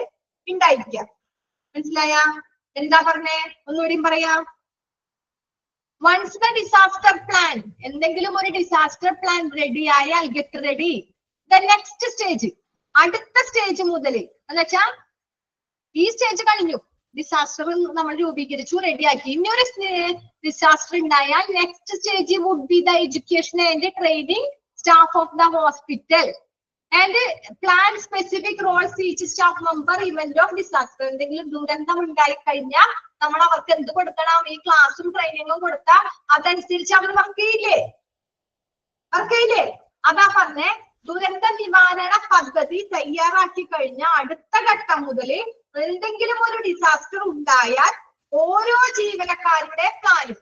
ഉണ്ടായിരിക്കുക. മനസ്സിലായ? എന്താ പറഞ്ഞേ? ഒന്നുകൂടി പറയാം. Once the disaster plan, എന്തെങ്കിലും ഒരു ഡിസാസ്റ്റർ പ്ലാൻ റെഡി ആയാൽ, get ready, the next stage, അടുത്ത സ്റ്റേജ് മുതൽ എന്ന് വെച്ചാൽ ഈ സ്റ്റേജ് കഴിഞ്ഞു, ഡിസാസ്റ്റർ നമ്മൾ രൂപീകരിച്ചു, റെഡിയാക്കി. ഇനിയൊരു ഡിസാസ്റ്റർ ഉണ്ടായാൽ next stage would be the education and training staff of the hospital and plan specific roles each staff member event of disaster. എന്തെങ്കിലും ദുരന്തം ഉണ്ടായി കഴിഞ്ഞാൽ നമ്മൾ അവർക്ക് എന്ത് കൊടുക്കണം? ഈ ക്ലാസ്സും ട്രെയിനിങ്ങും കൊടുത്താൽ അതനുസരിച്ച് അവർ വർക്ക് ചെയ്യില്ലേ? അതാ പറഞ്ഞേ, ദുരന്ത നിവാരണ പദ്ധതി തയ്യാറാക്കി കഴിഞ്ഞാൽ അടുത്ത ഘട്ടം മുതൽ എന്തെങ്കിലും ഒരു ഡിസാസ്റ്റർ ഉണ്ടായാൽ ഓരോ ജീവനക്കാരുടെ പ്ലാനും,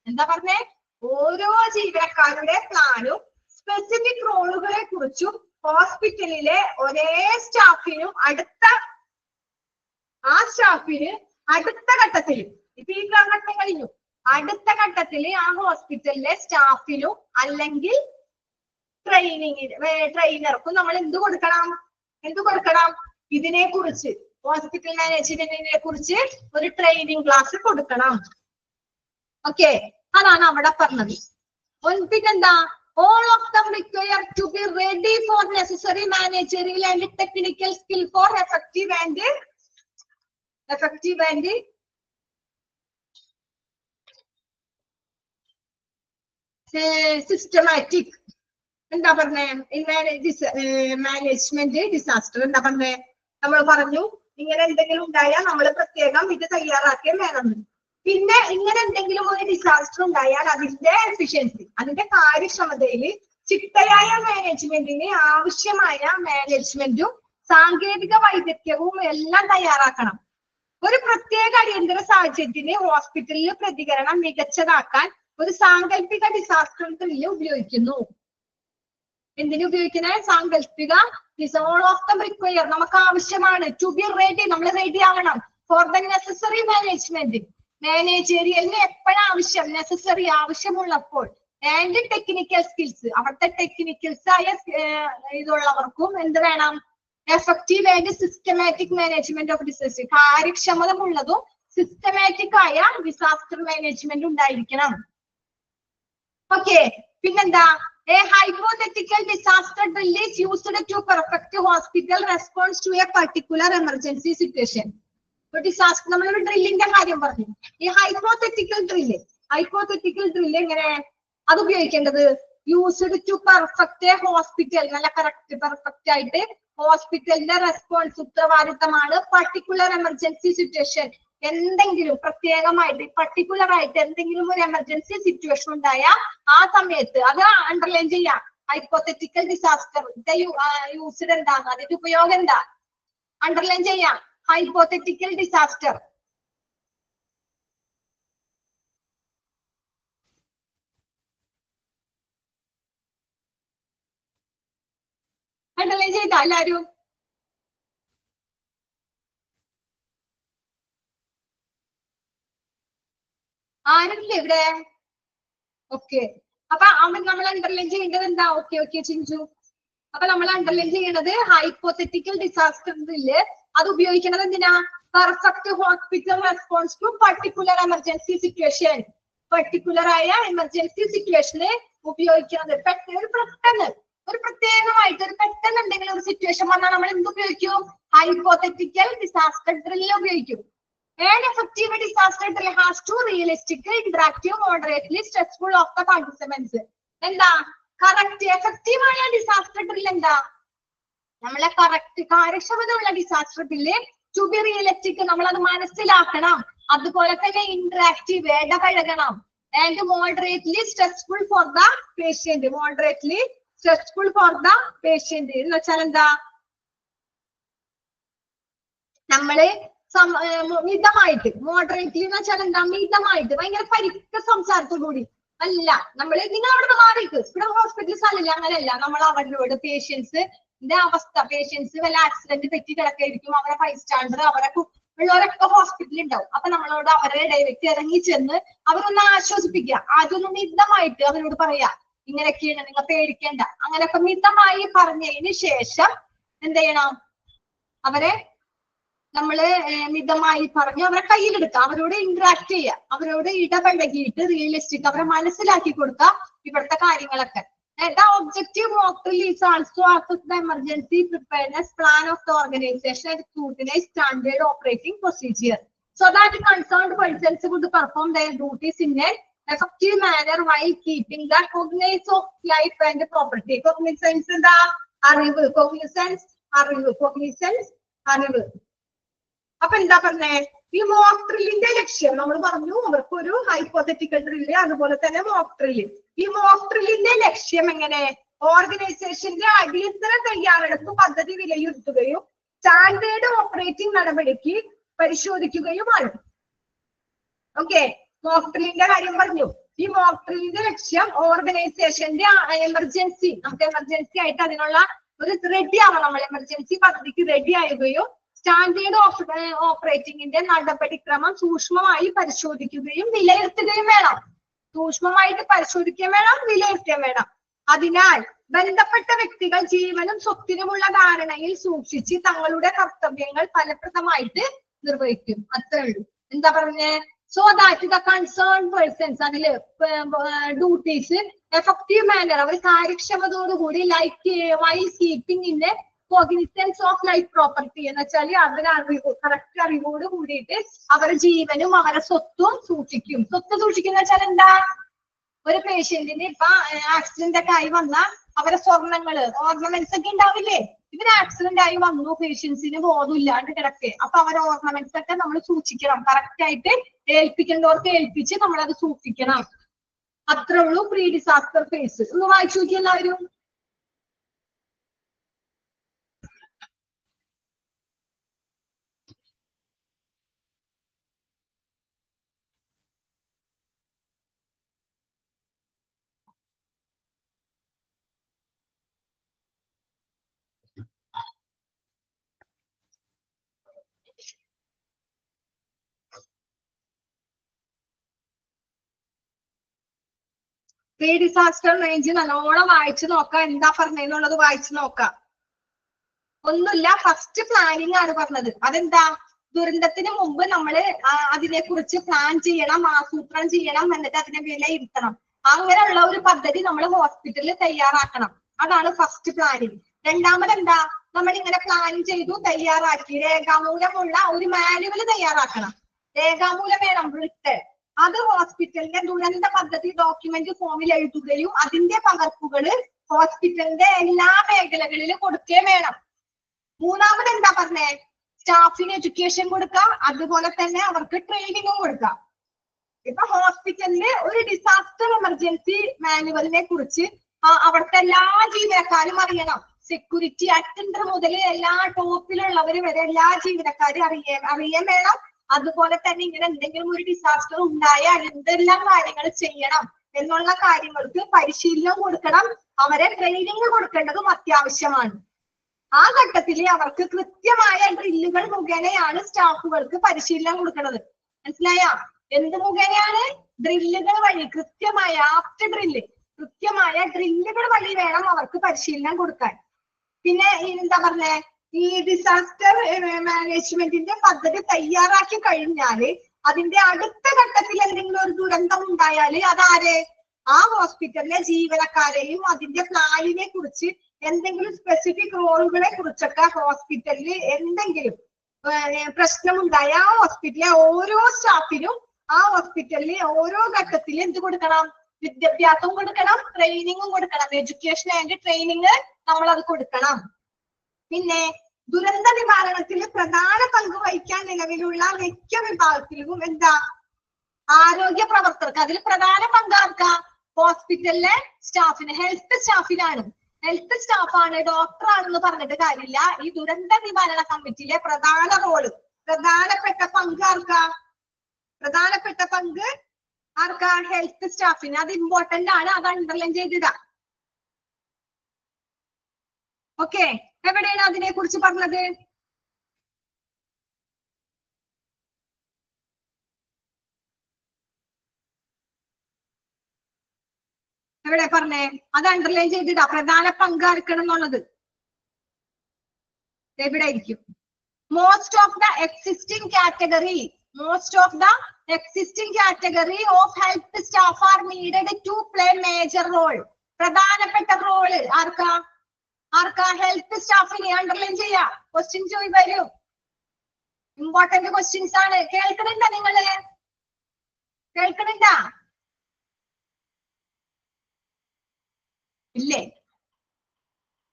എന്താ പറഞ്ഞേ? ഓരോ ജീവനക്കാരുടെ പ്ലാനും സ്പെസിഫിക് റോളുകളെ കുറിച്ചും ഹോസ്പിറ്റലിലെ ഒരേ സ്റ്റാഫിനും ആ സ്റ്റാഫിന് അടുത്ത ഘട്ടത്തിലും, ഇപ്പൊ ഈ ഘട്ടം കഴിഞ്ഞു, അടുത്ത ഘട്ടത്തിൽ ആ ഹോസ്പിറ്റലിലെ സ്റ്റാഫിനും അല്ലെങ്കിൽ ട്രെയിനർക്കും നമ്മൾ എന്ത് കൊടുക്കണം? ഇതിനെ കുറിച്ച്, ഹോസ്പിറ്റൽ മാനേജ്മെന്റിനെ കുറിച്ച് ഒരു ട്രെയിനിങ് ക്ലാസ് കൊടുക്കണം. ഓക്കെ, അതാണ് അവിടെ പറഞ്ഞത്. പിന്നെന്താ, all of them require to be ready for necessary managerial and technical skill for effective and systematic എന്താ പറഞ്ഞേ മാനേജ്മെന്റ് ഡിസാസ്റ്റർ. എന്താ പറഞ്ഞേ, നമ്മൾ പറഞ്ഞു ഇങ്ങനെ എന്തെങ്കിലും ഉണ്ടായാൽ നമ്മൾ പ്രത്യേകം ഇത് തയ്യാറാക്കിയേ വേണം. പിന്നെ ഇങ്ങനെ എന്തെങ്കിലും ഒരു ഡിസാസ്റ്റർ ഉണ്ടായാൽ അതിന്റെ എഫിഷ്യൻസി, അതിന്റെ കാര്യക്ഷമതയിൽ ചിട്ടയായ മാനേജ്മെന്റിന് ആവശ്യമായ മാനേജ്മെന്റും സാങ്കേതിക വൈദഗ്ധ്യവും എല്ലാം തയ്യാറാക്കണം. ഒരു പ്രത്യേക അടിയന്തര സാഹചര്യത്തിന് ഹോസ്പിറ്റലിൽ പ്രതികരണം മികച്ചതാക്കാൻ ഒരു സാങ്കല്പിക ഡിസാസ്റ്റർ ഡ്രില്ല് ഉപയോഗിക്കുന്നു. എന്തിനു ഉപയോഗിക്കുന്നത്? സാങ്കല്പിക. ഓൾ ഓഫ് ദം റിക്വയർ, നമുക്ക് ആവശ്യമാണ്. ടു ബി റെഡി, നമ്മൾ റെഡി ആവണം. ഫോർ ദ നെസസറി മാനേജ്മെന്റ്, മാനേജറിയലിന് എപ്പോഴാണ് ആവശ്യം? നെസസറി, ആവശ്യമുള്ളപ്പോൾ. ആൻഡ് ടെക്നിക്കൽ സ്കിൽസ്, അവിടുത്തെ ടെക്നിക്കൽസ് ആയ ഇതുള്ളവർക്കും എന്ത് വേണം? Effective and systematic management of disaster, കാര്യക്ഷമതമുള്ളതും സിസ്റ്റമാറ്റിക് ആയ ഡിസാസ്റ്റർ മാനേജ്മെന്റ് ഉണ്ടായിരിക്കണം. ഓക്കെ, പിന്നെന്താ? A hypothetical disaster drill is used to perfect hospital response to a particular emergency situation. Disaster, നമ്മളൊരു ഡ്രില്ലിന്റെ കാര്യം പറഞ്ഞു. ഈ ഹൈപ്പോത്തറ്റിക്കൽ ഡ്രില്ല് എങ്ങനെ അത് ഉപയോഗിക്കേണ്ടത്? Used to perfect a hospital, നല്ല കറക്റ്റ് പെർഫെക്റ്റ് ആയിട്ട് ഹോസ്പിറ്റലിന്റെ റെസ്പോൺസ്, ഉത്തരവാദിത്തമാണ് പർട്ടിക്കുലർ എമർജൻസി സിറ്റുവേഷൻ. എന്തെങ്കിലും പ്രത്യേകമായിട്ട് പർട്ടിക്കുലർ ആയിട്ട് എന്തെങ്കിലും ഒരു എമർജൻസി സിറ്റുവേഷൻ ഉണ്ടായാൽ ആ സമയത്ത് അത് അണ്ടർലൈൻ ചെയ്യാം. ഹൈപ്പോത്തറ്റിക്കൽ ഡിസാസ്റ്റർ യൂസ്ഡ് എന്താണ്, അതിന്റെ ഉപയോഗം എന്താ, അണ്ടർലൈൻ ചെയ്യാം. ഹൈപ്പോത്തറ്റിക്കൽ ഡിസാസ്റ്റർ അണ്ടർലൈൻ ചെയ്താ എല്ലാരും? ആരില്ലേ ഇവിടെ? ഓക്കെ, അപ്പൊ നമ്മൾ അണ്ടർലൈൻ ചെയ്യേണ്ടത് എന്താ? ഓക്കെ ചിഞ്ചു, അപ്പൊ നമ്മൾ അണ്ടർലൈൻ ചെയ്യേണ്ടത് ഹൈപ്പോത്തറ്റിക്കൽ ഡിസാസ്റ്റർ ഡ്രില്ല്, അത് ഉപയോഗിക്കുന്നത് എന്തിനാ? Perfect hospital response to particular emergency situation. Particular ആയ എമർജൻസി സിറ്റുവേഷന് ഉപയോഗിക്കുന്നത്. പെട്ടെന്ന് ഒരു പ്രത്യേകമായിട്ട് ഒരു പെട്ടെന്ന് എന്തെങ്കിലും ഒരു സിറ്റുവേഷൻ വന്നാൽ നമ്മൾ എന്ത് ഉപയോഗിക്കും? ഹൈപ്പോത്തറ്റിക്കൽ ഡിസാസ്റ്റർ ഡ്രില്ല് ഉപയോഗിക്കും. An effective disaster drill has to realistically, interactive, moderately stressful of the participants. എന്താ കറക്റ്റ് എഫക്റ്റീവ് ആയ ഡിസാസ്റ്റർ ഡ്രിൽ? എന്താ നമ്മളെ കറക്റ്റ് കാര്യക്ഷമതയുള്ള disaster drill to be realistic, നമ്മളത് മനസ്സിലാക്കണം. അതുപോലെ തന്നെ ഇന്ററാക്റ്റീവ്, ഇടപഴകണം. And moderately stressful for the patient. Moderately stressful for the patient എന്ന് വെച്ചാൽ എന്താ? നമ്മള് മിതമായിട്ട്, മോഡറേറ്റ്ലി എന്ന് വെച്ചാൽ എന്താ? മിതമായിട്ട്, ഭയങ്കര പരിക്ക സംസാരത്തോടുകൂടി അല്ല. നമ്മള് നിങ്ങൾ അവിടെ മാറിയിട്ട് ഇവിടെ ഹോസ്പിറ്റൽ സ്ഥലമില്ല, അങ്ങനെയല്ല. നമ്മൾ അവരോട് പേഷ്യൻസിന്റെ അവസ്ഥ, പേഷ്യൻസ് വല്ല ആക്സിഡന്റ് പറ്റി കിടക്കായിരിക്കും, അവരെ ബൈസ്റ്റാൻഡർ, അവരെ ഉള്ളവരൊക്കെ ഹോസ്പിറ്റലിൽ ഉണ്ടാവും. അപ്പൊ നമ്മളോട് അവരെ ഡയറക്റ്റ് ഇറങ്ങി ചെന്ന് അവരൊന്ന് ആശ്വസിപ്പിക്കുക. ആദ്യമൊന്ന് മിതമായിട്ട് അവരോട് പറയാ, ഇങ്ങനെയൊക്കെയാണ്, നിങ്ങൾ പേടിക്കേണ്ട, അങ്ങനെയൊക്കെ മിതമായി പറഞ്ഞതിന് ശേഷം എന്ത് ചെയ്യണം? അവരെ നമ്മള് മിതമായി പറഞ്ഞ് അവരെ കയ്യിലെടുക്കുക, അവരോട് ഇന്ററാക്ട് ചെയ്യുക, അവരോട് ഇടപഴകിയിട്ട് റിയലിസ്റ്റിക് അവരെ മനസ്സിലാക്കി കൊടുക്കുക ഇവിടുത്തെ കാര്യങ്ങളൊക്കെ. The objective mock drill is also assess the emergency preparedness plan of the organization and scrutinize standard operating procedure so that concerned persons would perform their duties in an effective manner while keeping the cognizance of life and property. Cognizance എന്താ? അറിവ്. Cognizance അറിവ്. Cognizance അറിവ്. അപ്പൊ എന്താ പറഞ്ഞേ? ഈ mock ഡ്രില്ലിന്റെ ലക്ഷ്യം നമ്മൾ പറഞ്ഞു, അവർക്ക് ഒരു ഹൈപ്പോത്തറ്റിക്കൽ ഡ്രില്ല്, അതുപോലെ തന്നെ മോക്ക് ഡ്രില്ല്. ഈ മോക്ക് ഡ്രില്ലിന്റെ ലക്ഷ്യം എങ്ങനെ? ഓർഗനൈസേഷന്റെ അടിയന്തര തയ്യാറെടുപ്പ് പദ്ധതി വിലയിരുത്തുകയും സ്റ്റാൻഡേർഡ് ഓപ്പറേറ്റിംഗ് നടപടിക്ക് പരിശോധിക്കുകയുമാണ്. ഓക്കെ, മോക്ക് ഡ്രില്ലിന്റെ കാര്യം പറഞ്ഞു. ഈ മോക്ക് ഡ്രില്ലിന്റെ ലക്ഷ്യം ഓർഗനൈസേഷന്റെ എമർജൻസി, നമുക്ക് എമർജൻസി ആയിട്ട് അതിനുള്ള ഒരു റെഡി ആവണം, നമ്മൾ എമർജൻസി പദ്ധതിക്ക് റെഡി ആവുകയും സ്റ്റാൻഡേർഡ് ഓപ്പറേറ്റിംഗിന്റെ നടപടിക്രമം സൂക്ഷ്മമായി പരിശോധിക്കുകയും വിലയിരുത്തുകയും വേണം. സൂക്ഷ്മമായിട്ട് പരിശോധിക്കുകയും വേണം, വിലയിരുത്തുകയും വേണം. അതിനാൽ ബന്ധപ്പെട്ട വ്യക്തികൾ ജീവനും സ്വത്തിനുമുള്ള ധാരണയിൽ സൂക്ഷിച്ച് തങ്ങളുടെ കർത്തവ്യങ്ങൾ ഫലപ്രദമായിട്ട് നിർവഹിക്കും. അത്രേ ഉള്ളൂ. എന്താ പറഞ്ഞേ? So that the concern persons അതില് ഡ്യൂട്ടീസ് എഫക്റ്റീവ് മാനർ, അവർ കാര്യക്ഷമതയോടുകൂടി like while keeping in a cognizance of life property എന്ന് വെച്ചാൽ അതിന് അറിവ്, കറക്റ്റ് അറിവോട് കൂടിയിട്ട് അവരുടെ ജീവനും അവരുടെ സ്വത്തും സൂക്ഷിക്കും. സ്വത്ത് സൂക്ഷിക്കുന്ന വെച്ചാൽ എന്താ? ഒരു പേഷ്യന്റിന് ഇപ്പൊ ആക്സിഡന്റ് ഒക്കെ ആയി വന്നാൽ അവരെ സ്വർണങ്ങള്, ഓർണമെന്റ്സ് ഒക്കെ ഉണ്ടാവില്ലേ? ഇവര് ആക്സിഡന്റ് ആയി വന്നു, പേഷ്യൻസിന് ബോധമില്ലാണ്ട് കിടക്കെ, അപ്പൊ അവരെ ഓർണമെന്റ്സ് ഒക്കെ നമ്മൾ സൂക്ഷിക്കണം. കറക്റ്റ് ആയിട്ട് ഏൽപ്പിക്കേണ്ടവർക്ക് ഏൽപ്പിച്ച് നമ്മളത് സൂക്ഷിക്കണം. അത്രേ ഉള്ളൂ പ്രീ ഡിസാസ്റ്റർ ഫേസ്. ഒന്ന് വായിച്ചു നോക്കി എല്ലാവരും. പ്രീ ഡിസാസ്റ്റർ റേഞ്ച് നല്ലോണം വായിച്ചു നോക്കാം. എന്താ പറഞ്ഞെന്നുള്ളത് വായിച്ചു നോക്കാം. ഒന്നുമില്ല, ഫസ്റ്റ് പ്ലാനിങ് ആണ് പറഞ്ഞത്. അതെന്താ? ദുരന്തത്തിന് മുമ്പ് നമ്മള് അതിനെ കുറിച്ച് പ്ലാൻ ചെയ്യണം, ആസൂത്രണം ചെയ്യണം, എന്നിട്ട് അതിനെ വിലയിരുത്തണം. അങ്ങനെയുള്ള ഒരു പദ്ധതി നമ്മൾ ഹോസ്പിറ്റലിൽ തയ്യാറാക്കണം. അതാണ് ഫസ്റ്റ് പ്ലാനിങ്. രണ്ടാമത് എന്താ? നമ്മൾ ഇങ്ങനെ പ്ലാൻ ചെയ്തു, തയ്യാറാക്കി, രേഖാമൂലമുള്ള ഒരു മാനുവൽ തയ്യാറാക്കണം. രേഖാമൂലം വേണം, റിട്ട്. അത് ഹോസ്പിറ്റലിന്റെ ദുരന്ത പദ്ധതി ഡോക്യുമെന്റ് ഫോമിൽ എഴുതുകയും അതിന്റെ പകർപ്പുകള് ഹോസ്പിറ്റലിന്റെ എല്ലാ മേഖലകളിലും കൊടുക്കുകയും വേണം. മൂന്നാമത് എന്താ പറഞ്ഞേ? സ്റ്റാഫിന് എഡ്യൂക്കേഷൻ കൊടുക്കുക, അതുപോലെ തന്നെ അവർക്ക് ട്രെയിനിങ്ങും കൊടുക്കുക. ഇപ്പൊ ഹോസ്പിറ്റലില് ഒരു ഡിസാസ്റ്റർ എമർജൻസി മാനുവലിനെ കുറിച്ച് അവിടുത്തെ എല്ലാ ജീവനക്കാരും അറിയണം. സെക്യൂരിറ്റി അറ്റൻഡർ മുതൽ എല്ലാ ടോപ്പിലുള്ളവര് വരെ എല്ലാ ജീവനക്കാരും അറിയാൻ വേണം. അതുപോലെ തന്നെ ഇങ്ങനെ എന്തെങ്കിലും ഒരു ഡിസാസ്റ്റർ ഉണ്ടായാൽ എന്തെല്ലാം കാര്യങ്ങൾ ചെയ്യണം എന്നുള്ള കാര്യങ്ങൾക്ക് പരിശീലനം കൊടുക്കണം. അവരെ ട്രെയിനിങ് കൊടുക്കേണ്ടതും അത്യാവശ്യമാണ്. ആ ഘട്ടത്തിൽ അവർക്ക് കൃത്യമായ ഡ്രില്ലുകൾ മുഖേനയാണ് സ്റ്റാഫുകൾക്ക് പരിശീലനം കൊടുക്കുന്നത്. മനസ്സിലായ? എന്ത് മുഖേനയാണ്? ഡ്രില്ലുകൾ വഴി, കൃത്യമായ ആപ്റ്റ് ഡ്രില്ല്, കൃത്യമായ ഡ്രില്ലുകൾ വഴി വേണം അവർക്ക് പരിശീലനം കൊടുക്കാൻ. പിന്നെ എന്താ പറഞ്ഞേ? ഈ ഡിസാസ്റ്റർ മാനേജ്മെന്റിന്റെ പദ്ധതി തയ്യാറാക്കി കഴിഞ്ഞാല് അതിന്റെ അടുത്ത ഘട്ടത്തിൽ എന്തെങ്കിലും ഒരു ദുരന്തം ഉണ്ടായാല് അതാരെ? ആ ഹോസ്പിറ്റലിലെ ജീവനക്കാരെയും അതിന്റെ പ്ലാനിനെ കുറിച്ച് എന്തെങ്കിലും സ്പെസിഫിക് റോളുകളെ കുറിച്ചൊക്കെ ഹോസ്പിറ്റലിൽ എന്തെങ്കിലും പ്രശ്നമുണ്ടായ ആ ഹോസ്പിറ്റലിലെ ഓരോ സ്റ്റാഫിനും ആ ഹോസ്പിറ്റലിൽ ഓരോ ഘട്ടത്തിൽ എന്ത് കൊടുക്കണം? വിദ്യാഭ്യാസം കൊടുക്കണം, ട്രെയിനിങ്ങും കൊടുക്കണം. എഡ്യൂക്കേഷൻ ആൻഡ് ട്രെയിനിങ് നമ്മൾ അത് കൊടുക്കണം. പിന്നെ ദുരന്ത നിവാരണത്തിൽ പ്രധാന പങ്ക് വഹിക്കാൻ നിലവിലുള്ള മിക്ക വിഭാഗത്തിലും എന്താ? ആരോഗ്യ പ്രവർത്തകർക്ക്. അതിൽ പ്രധാന പങ്കാർക്കാ? ഹോസ്പിറ്റലിലെ സ്റ്റാഫിന്, ഹെൽത്ത് സ്റ്റാഫിനാണ്. ഹെൽത്ത് സ്റ്റാഫാണ്, ഡോക്ടറാണെന്ന് പറഞ്ഞിട്ട് കാര്യമില്ല. ഈ ദുരന്ത നിവാരണ കമ്മിറ്റിയിലെ പ്രധാന റോള്, പ്രധാനപ്പെട്ട പങ്ക് ആർക്കാ? പ്രധാനപ്പെട്ട പങ്ക് ആർക്കാ? ഹെൽത്ത് സ്റ്റാഫിന്. അത് ഇമ്പോർട്ടന്റ് ആണ്, അത് അണ്ടർലൈൻ ചെയ്തിടാം. ഓക്കെ, എവിടെയാണ് അതിനെ കുറിച്ച് പറഞ്ഞത്? എവിടെ പറഞ്ഞേ? അത് അണ്ടർലൈൻ ചെയ്തിടാ. പ്രധാന പങ്കാർക്കണം എന്നുള്ളത് എവിടെ ആയിരിക്കും? Most of the existing category, most of the existing category of health staff are needed to play major role. പ്രധാനപ്പെട്ട റോള് ആർക്കാ? ആർക്കാ? ഹെൽത്ത് സ്റ്റാഫിനെ. അണ്ടർലൈൻ ചെയ്യാ. ക്വസ്റ്റ്യൻ വരും, ഇമ്പോർട്ടന്റ് ക്വസ്റ്റ്യൻസ് ആണ്. കേൾക്കണില്ല? നിങ്ങള് കേൾക്കണില്ല? ഇല്ലേ?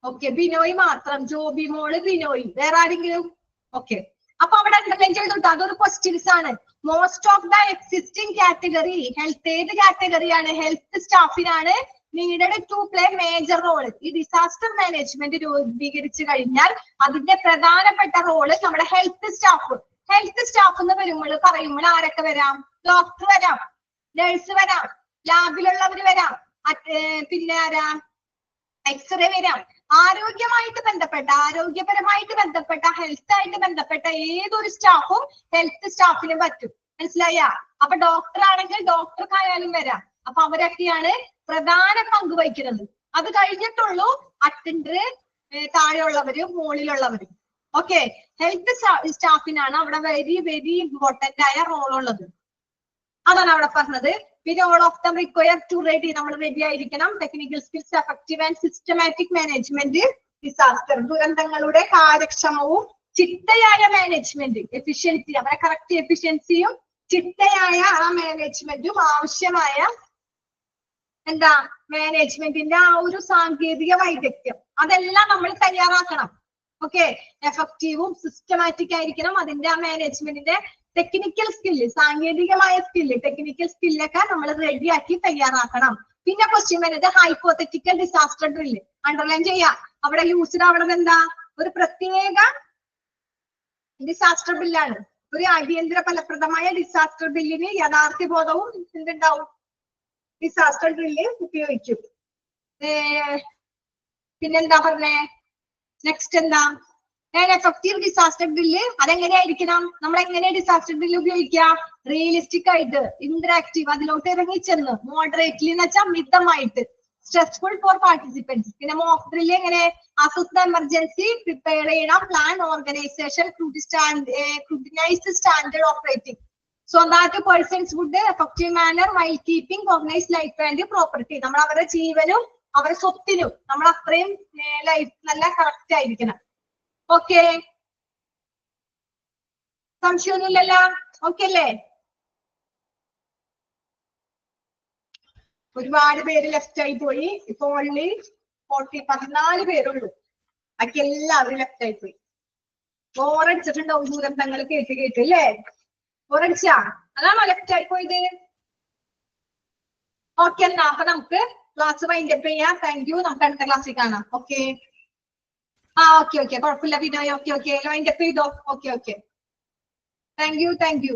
ഓക്കെ, ബിനോയ് മാത്രം. ജോബി മോള്, ബിനോയ്, വേറെ ആരെങ്കിലും? ഓക്കെ, അപ്പൊ അവിടെ അണ്ടർലൈൻ ചെയ്തിട്ട് അതൊരു ക്വസ്റ്റ്യൻസ് ആണ്. Most of the existing category, health ഏത് കാറ്റഗറിയാണ്? ഹെൽത്ത് സ്റ്റാഫിനാണ് needed to play major role. ഈ ഡിസാസ്റ്റർ മാനേജ്മെന്റ് രൂപീകരിച്ചു കഴിഞ്ഞാൽ അതിന്റെ പ്രധാനപ്പെട്ട റോള് നമ്മുടെ ഹെൽത്ത് സ്റ്റാഫ്. ഹെൽത്ത് സ്റ്റാഫ് എന്ന് പറയുമ്പോൾ ആരൊക്കെ വരാം? ഡോക്ടർ വരാം, നഴ്സ് വരാം, ലാബിലുള്ളവർ വരാം, പിന്നെ ആരാ? എക്സ്റേ വരാം, ആരോഗ്യപരമായിട്ട് ബന്ധപ്പെട്ട ഹെൽത്ത് ആയിട്ട് ബന്ധപ്പെട്ട ഏതൊരു സ്റ്റാഫും ഹെൽത്ത് സ്റ്റാഫിനും പറ്റും. മനസ്സിലായ? അപ്പൊ ഡോക്ടർ ആണെങ്കിൽ ഡോക്ടർക്കായാലും വരാം. അപ്പൊ അവരൊക്കെയാണ് പ്രധാന പങ്ക് വഹിക്കുന്നത്. അത് കഴിഞ്ഞിട്ടുള്ളൂ അറ്റൻഡർ, താഴെയുള്ളവരും മുകളിലുള്ളവരും. ഓക്കെ, ഹെൽത്ത് സ്റ്റാഫിനാണ് അവിടെ വെരി വെരി ഇമ്പോർട്ടന്റ് ആയ റോൾ ഉള്ളത്. അതാണ് അവിടെ പറഞ്ഞത്. പിന്നെ all of them require to ready, നമ്മൾ റെഡി ആയിരിക്കണം. Technical skills, effective and systematic management disaster, ദുരന്തങ്ങളുടെ കാര്യക്ഷമവും ചിട്ടയായ മാനേജ്മെന്റ്, എഫിഷ്യൻസി, അവരെ കറക്റ്റ് എഫിഷ്യൻസിയും ചിട്ടയായ ആ മാനേജ്മെന്റും ആവശ്യമായ എന്താ മാനേജ്മെന്റിന്റെ ആ ഒരു സാങ്കേതിക വൈദഗ്ധ്യം അതെല്ലാം നമ്മൾ തയ്യാറാക്കണം. ഓക്കെ, എഫക്റ്റീവും സിസ്റ്റമാറ്റിക് ആയിരിക്കണം. അതിന്റെ ആ മാനേജ്മെന്റിന്റെ ടെക്നിക്കൽ സ്കില്ല്, സാങ്കേതികമായ സ്കില്ല്, ടെക്നിക്കൽ സ്കില്ലൊക്കെ നമ്മൾ റെഡിയാക്കി തയ്യാറാക്കണം. പിന്നെ ക്വസ്റ്റ്യൻ വരുന്നത് ഹൈപ്പോത്തറ്റിക്കൽ ഡിസാസ്റ്റർ ഡ്രില്ല്. അണ്ടർലൈൻ ചെയ്യാം. അവിടെ യൂസ്ഡ് ആവണത് എന്താ? ഒരു പ്രത്യേക ഡിസാസ്റ്റർ ബില്ലാണ്. ഒരു അടിയന്തര ഫലപ്രദമായ ഡിസാസ്റ്റർ ബില്ലിന് യഥാർത്ഥ ബോധവും എന്തുണ്ടാവും? ഡിസാസ്റ്റർ ഡ്രില്ല് ഉപയോഗിക്കും. പിന്നെന്താ പറഞ്ഞേ? നെക്സ്റ്റ് എന്താ? എഫക്റ്റീവ് ഡിസാസ്റ്റർ ഡ്രില്ല് അതെങ്ങനെയായിരിക്കണം? നമ്മൾ എങ്ങനെ ഡിസാസ്റ്റർ ഡ്രില്ല് ഉപയോഗിക്കുക? റിയലിസ്റ്റിക് ആയിട്ട്, ഇന്ററാക്റ്റീവ്, അതിലോട്ട് ഇറങ്ങിച്ചെന്ന്, മോഡറേറ്റ്ലി എന്ന് വെച്ചാൽ മിതമായിട്ട്, സ്ട്രെസ്ഫുൾ ഫോർ പാർട്ടിസിപ്പൻസ്. പിന്നെ മോക്ക് ഡ്രില്ല് എങ്ങനെ? അസസ് ദ എമർജൻസി, പ്രിപ്പയർ ചെയ്യണം, plan, organisation, scrutinise standard operating so that persons would effective manner while keeping organized life and property. നമ്മൾ അവരുടെ ജീവനും അവരുടെ സ്വത്തിനും നമ്മൾ അത്രയും ലൈഫ് നല്ല കറക്റ്റ് ആയിരിക്കണം. ഓക്കെ, സംശയമൊന്നുമില്ലല്ലോ? ഓക്കെ അല്ലേ? ഒരുപാട് പേര് ലെഫ്റ്റ് ആയി പോയി. ഇപ്പൊ ഓൺലി 14 പേരുള്ളൂ. ബാക്കി എല്ലാവരും ലെഫ്റ്റ് ആയി പോയി. ബോറടിച്ചിട്ടുണ്ടാവും ദുരന്തങ്ങൾ കേട്ട് കേട്ട് അല്ലേ? ബോറടിച്ചാ? അതാണോ ലെഫ്റ്റ് ആയി പോയത്? ഓക്കെ എന്നാ അപ്പൊ നമുക്ക് ക്ലാസ് വൈൻഡപ്പ് ചെയ്യാം. Thank you. നമുക്ക് അടുത്ത ക്ലാസ്സിൽ കാണാം. ഓക്കെ, ഓക്കെ കുഴപ്പമില്ല. വിനോയ് ഓക്കെ വൈൻഡപ്പ് ചെയ്തോ. Okay thank you.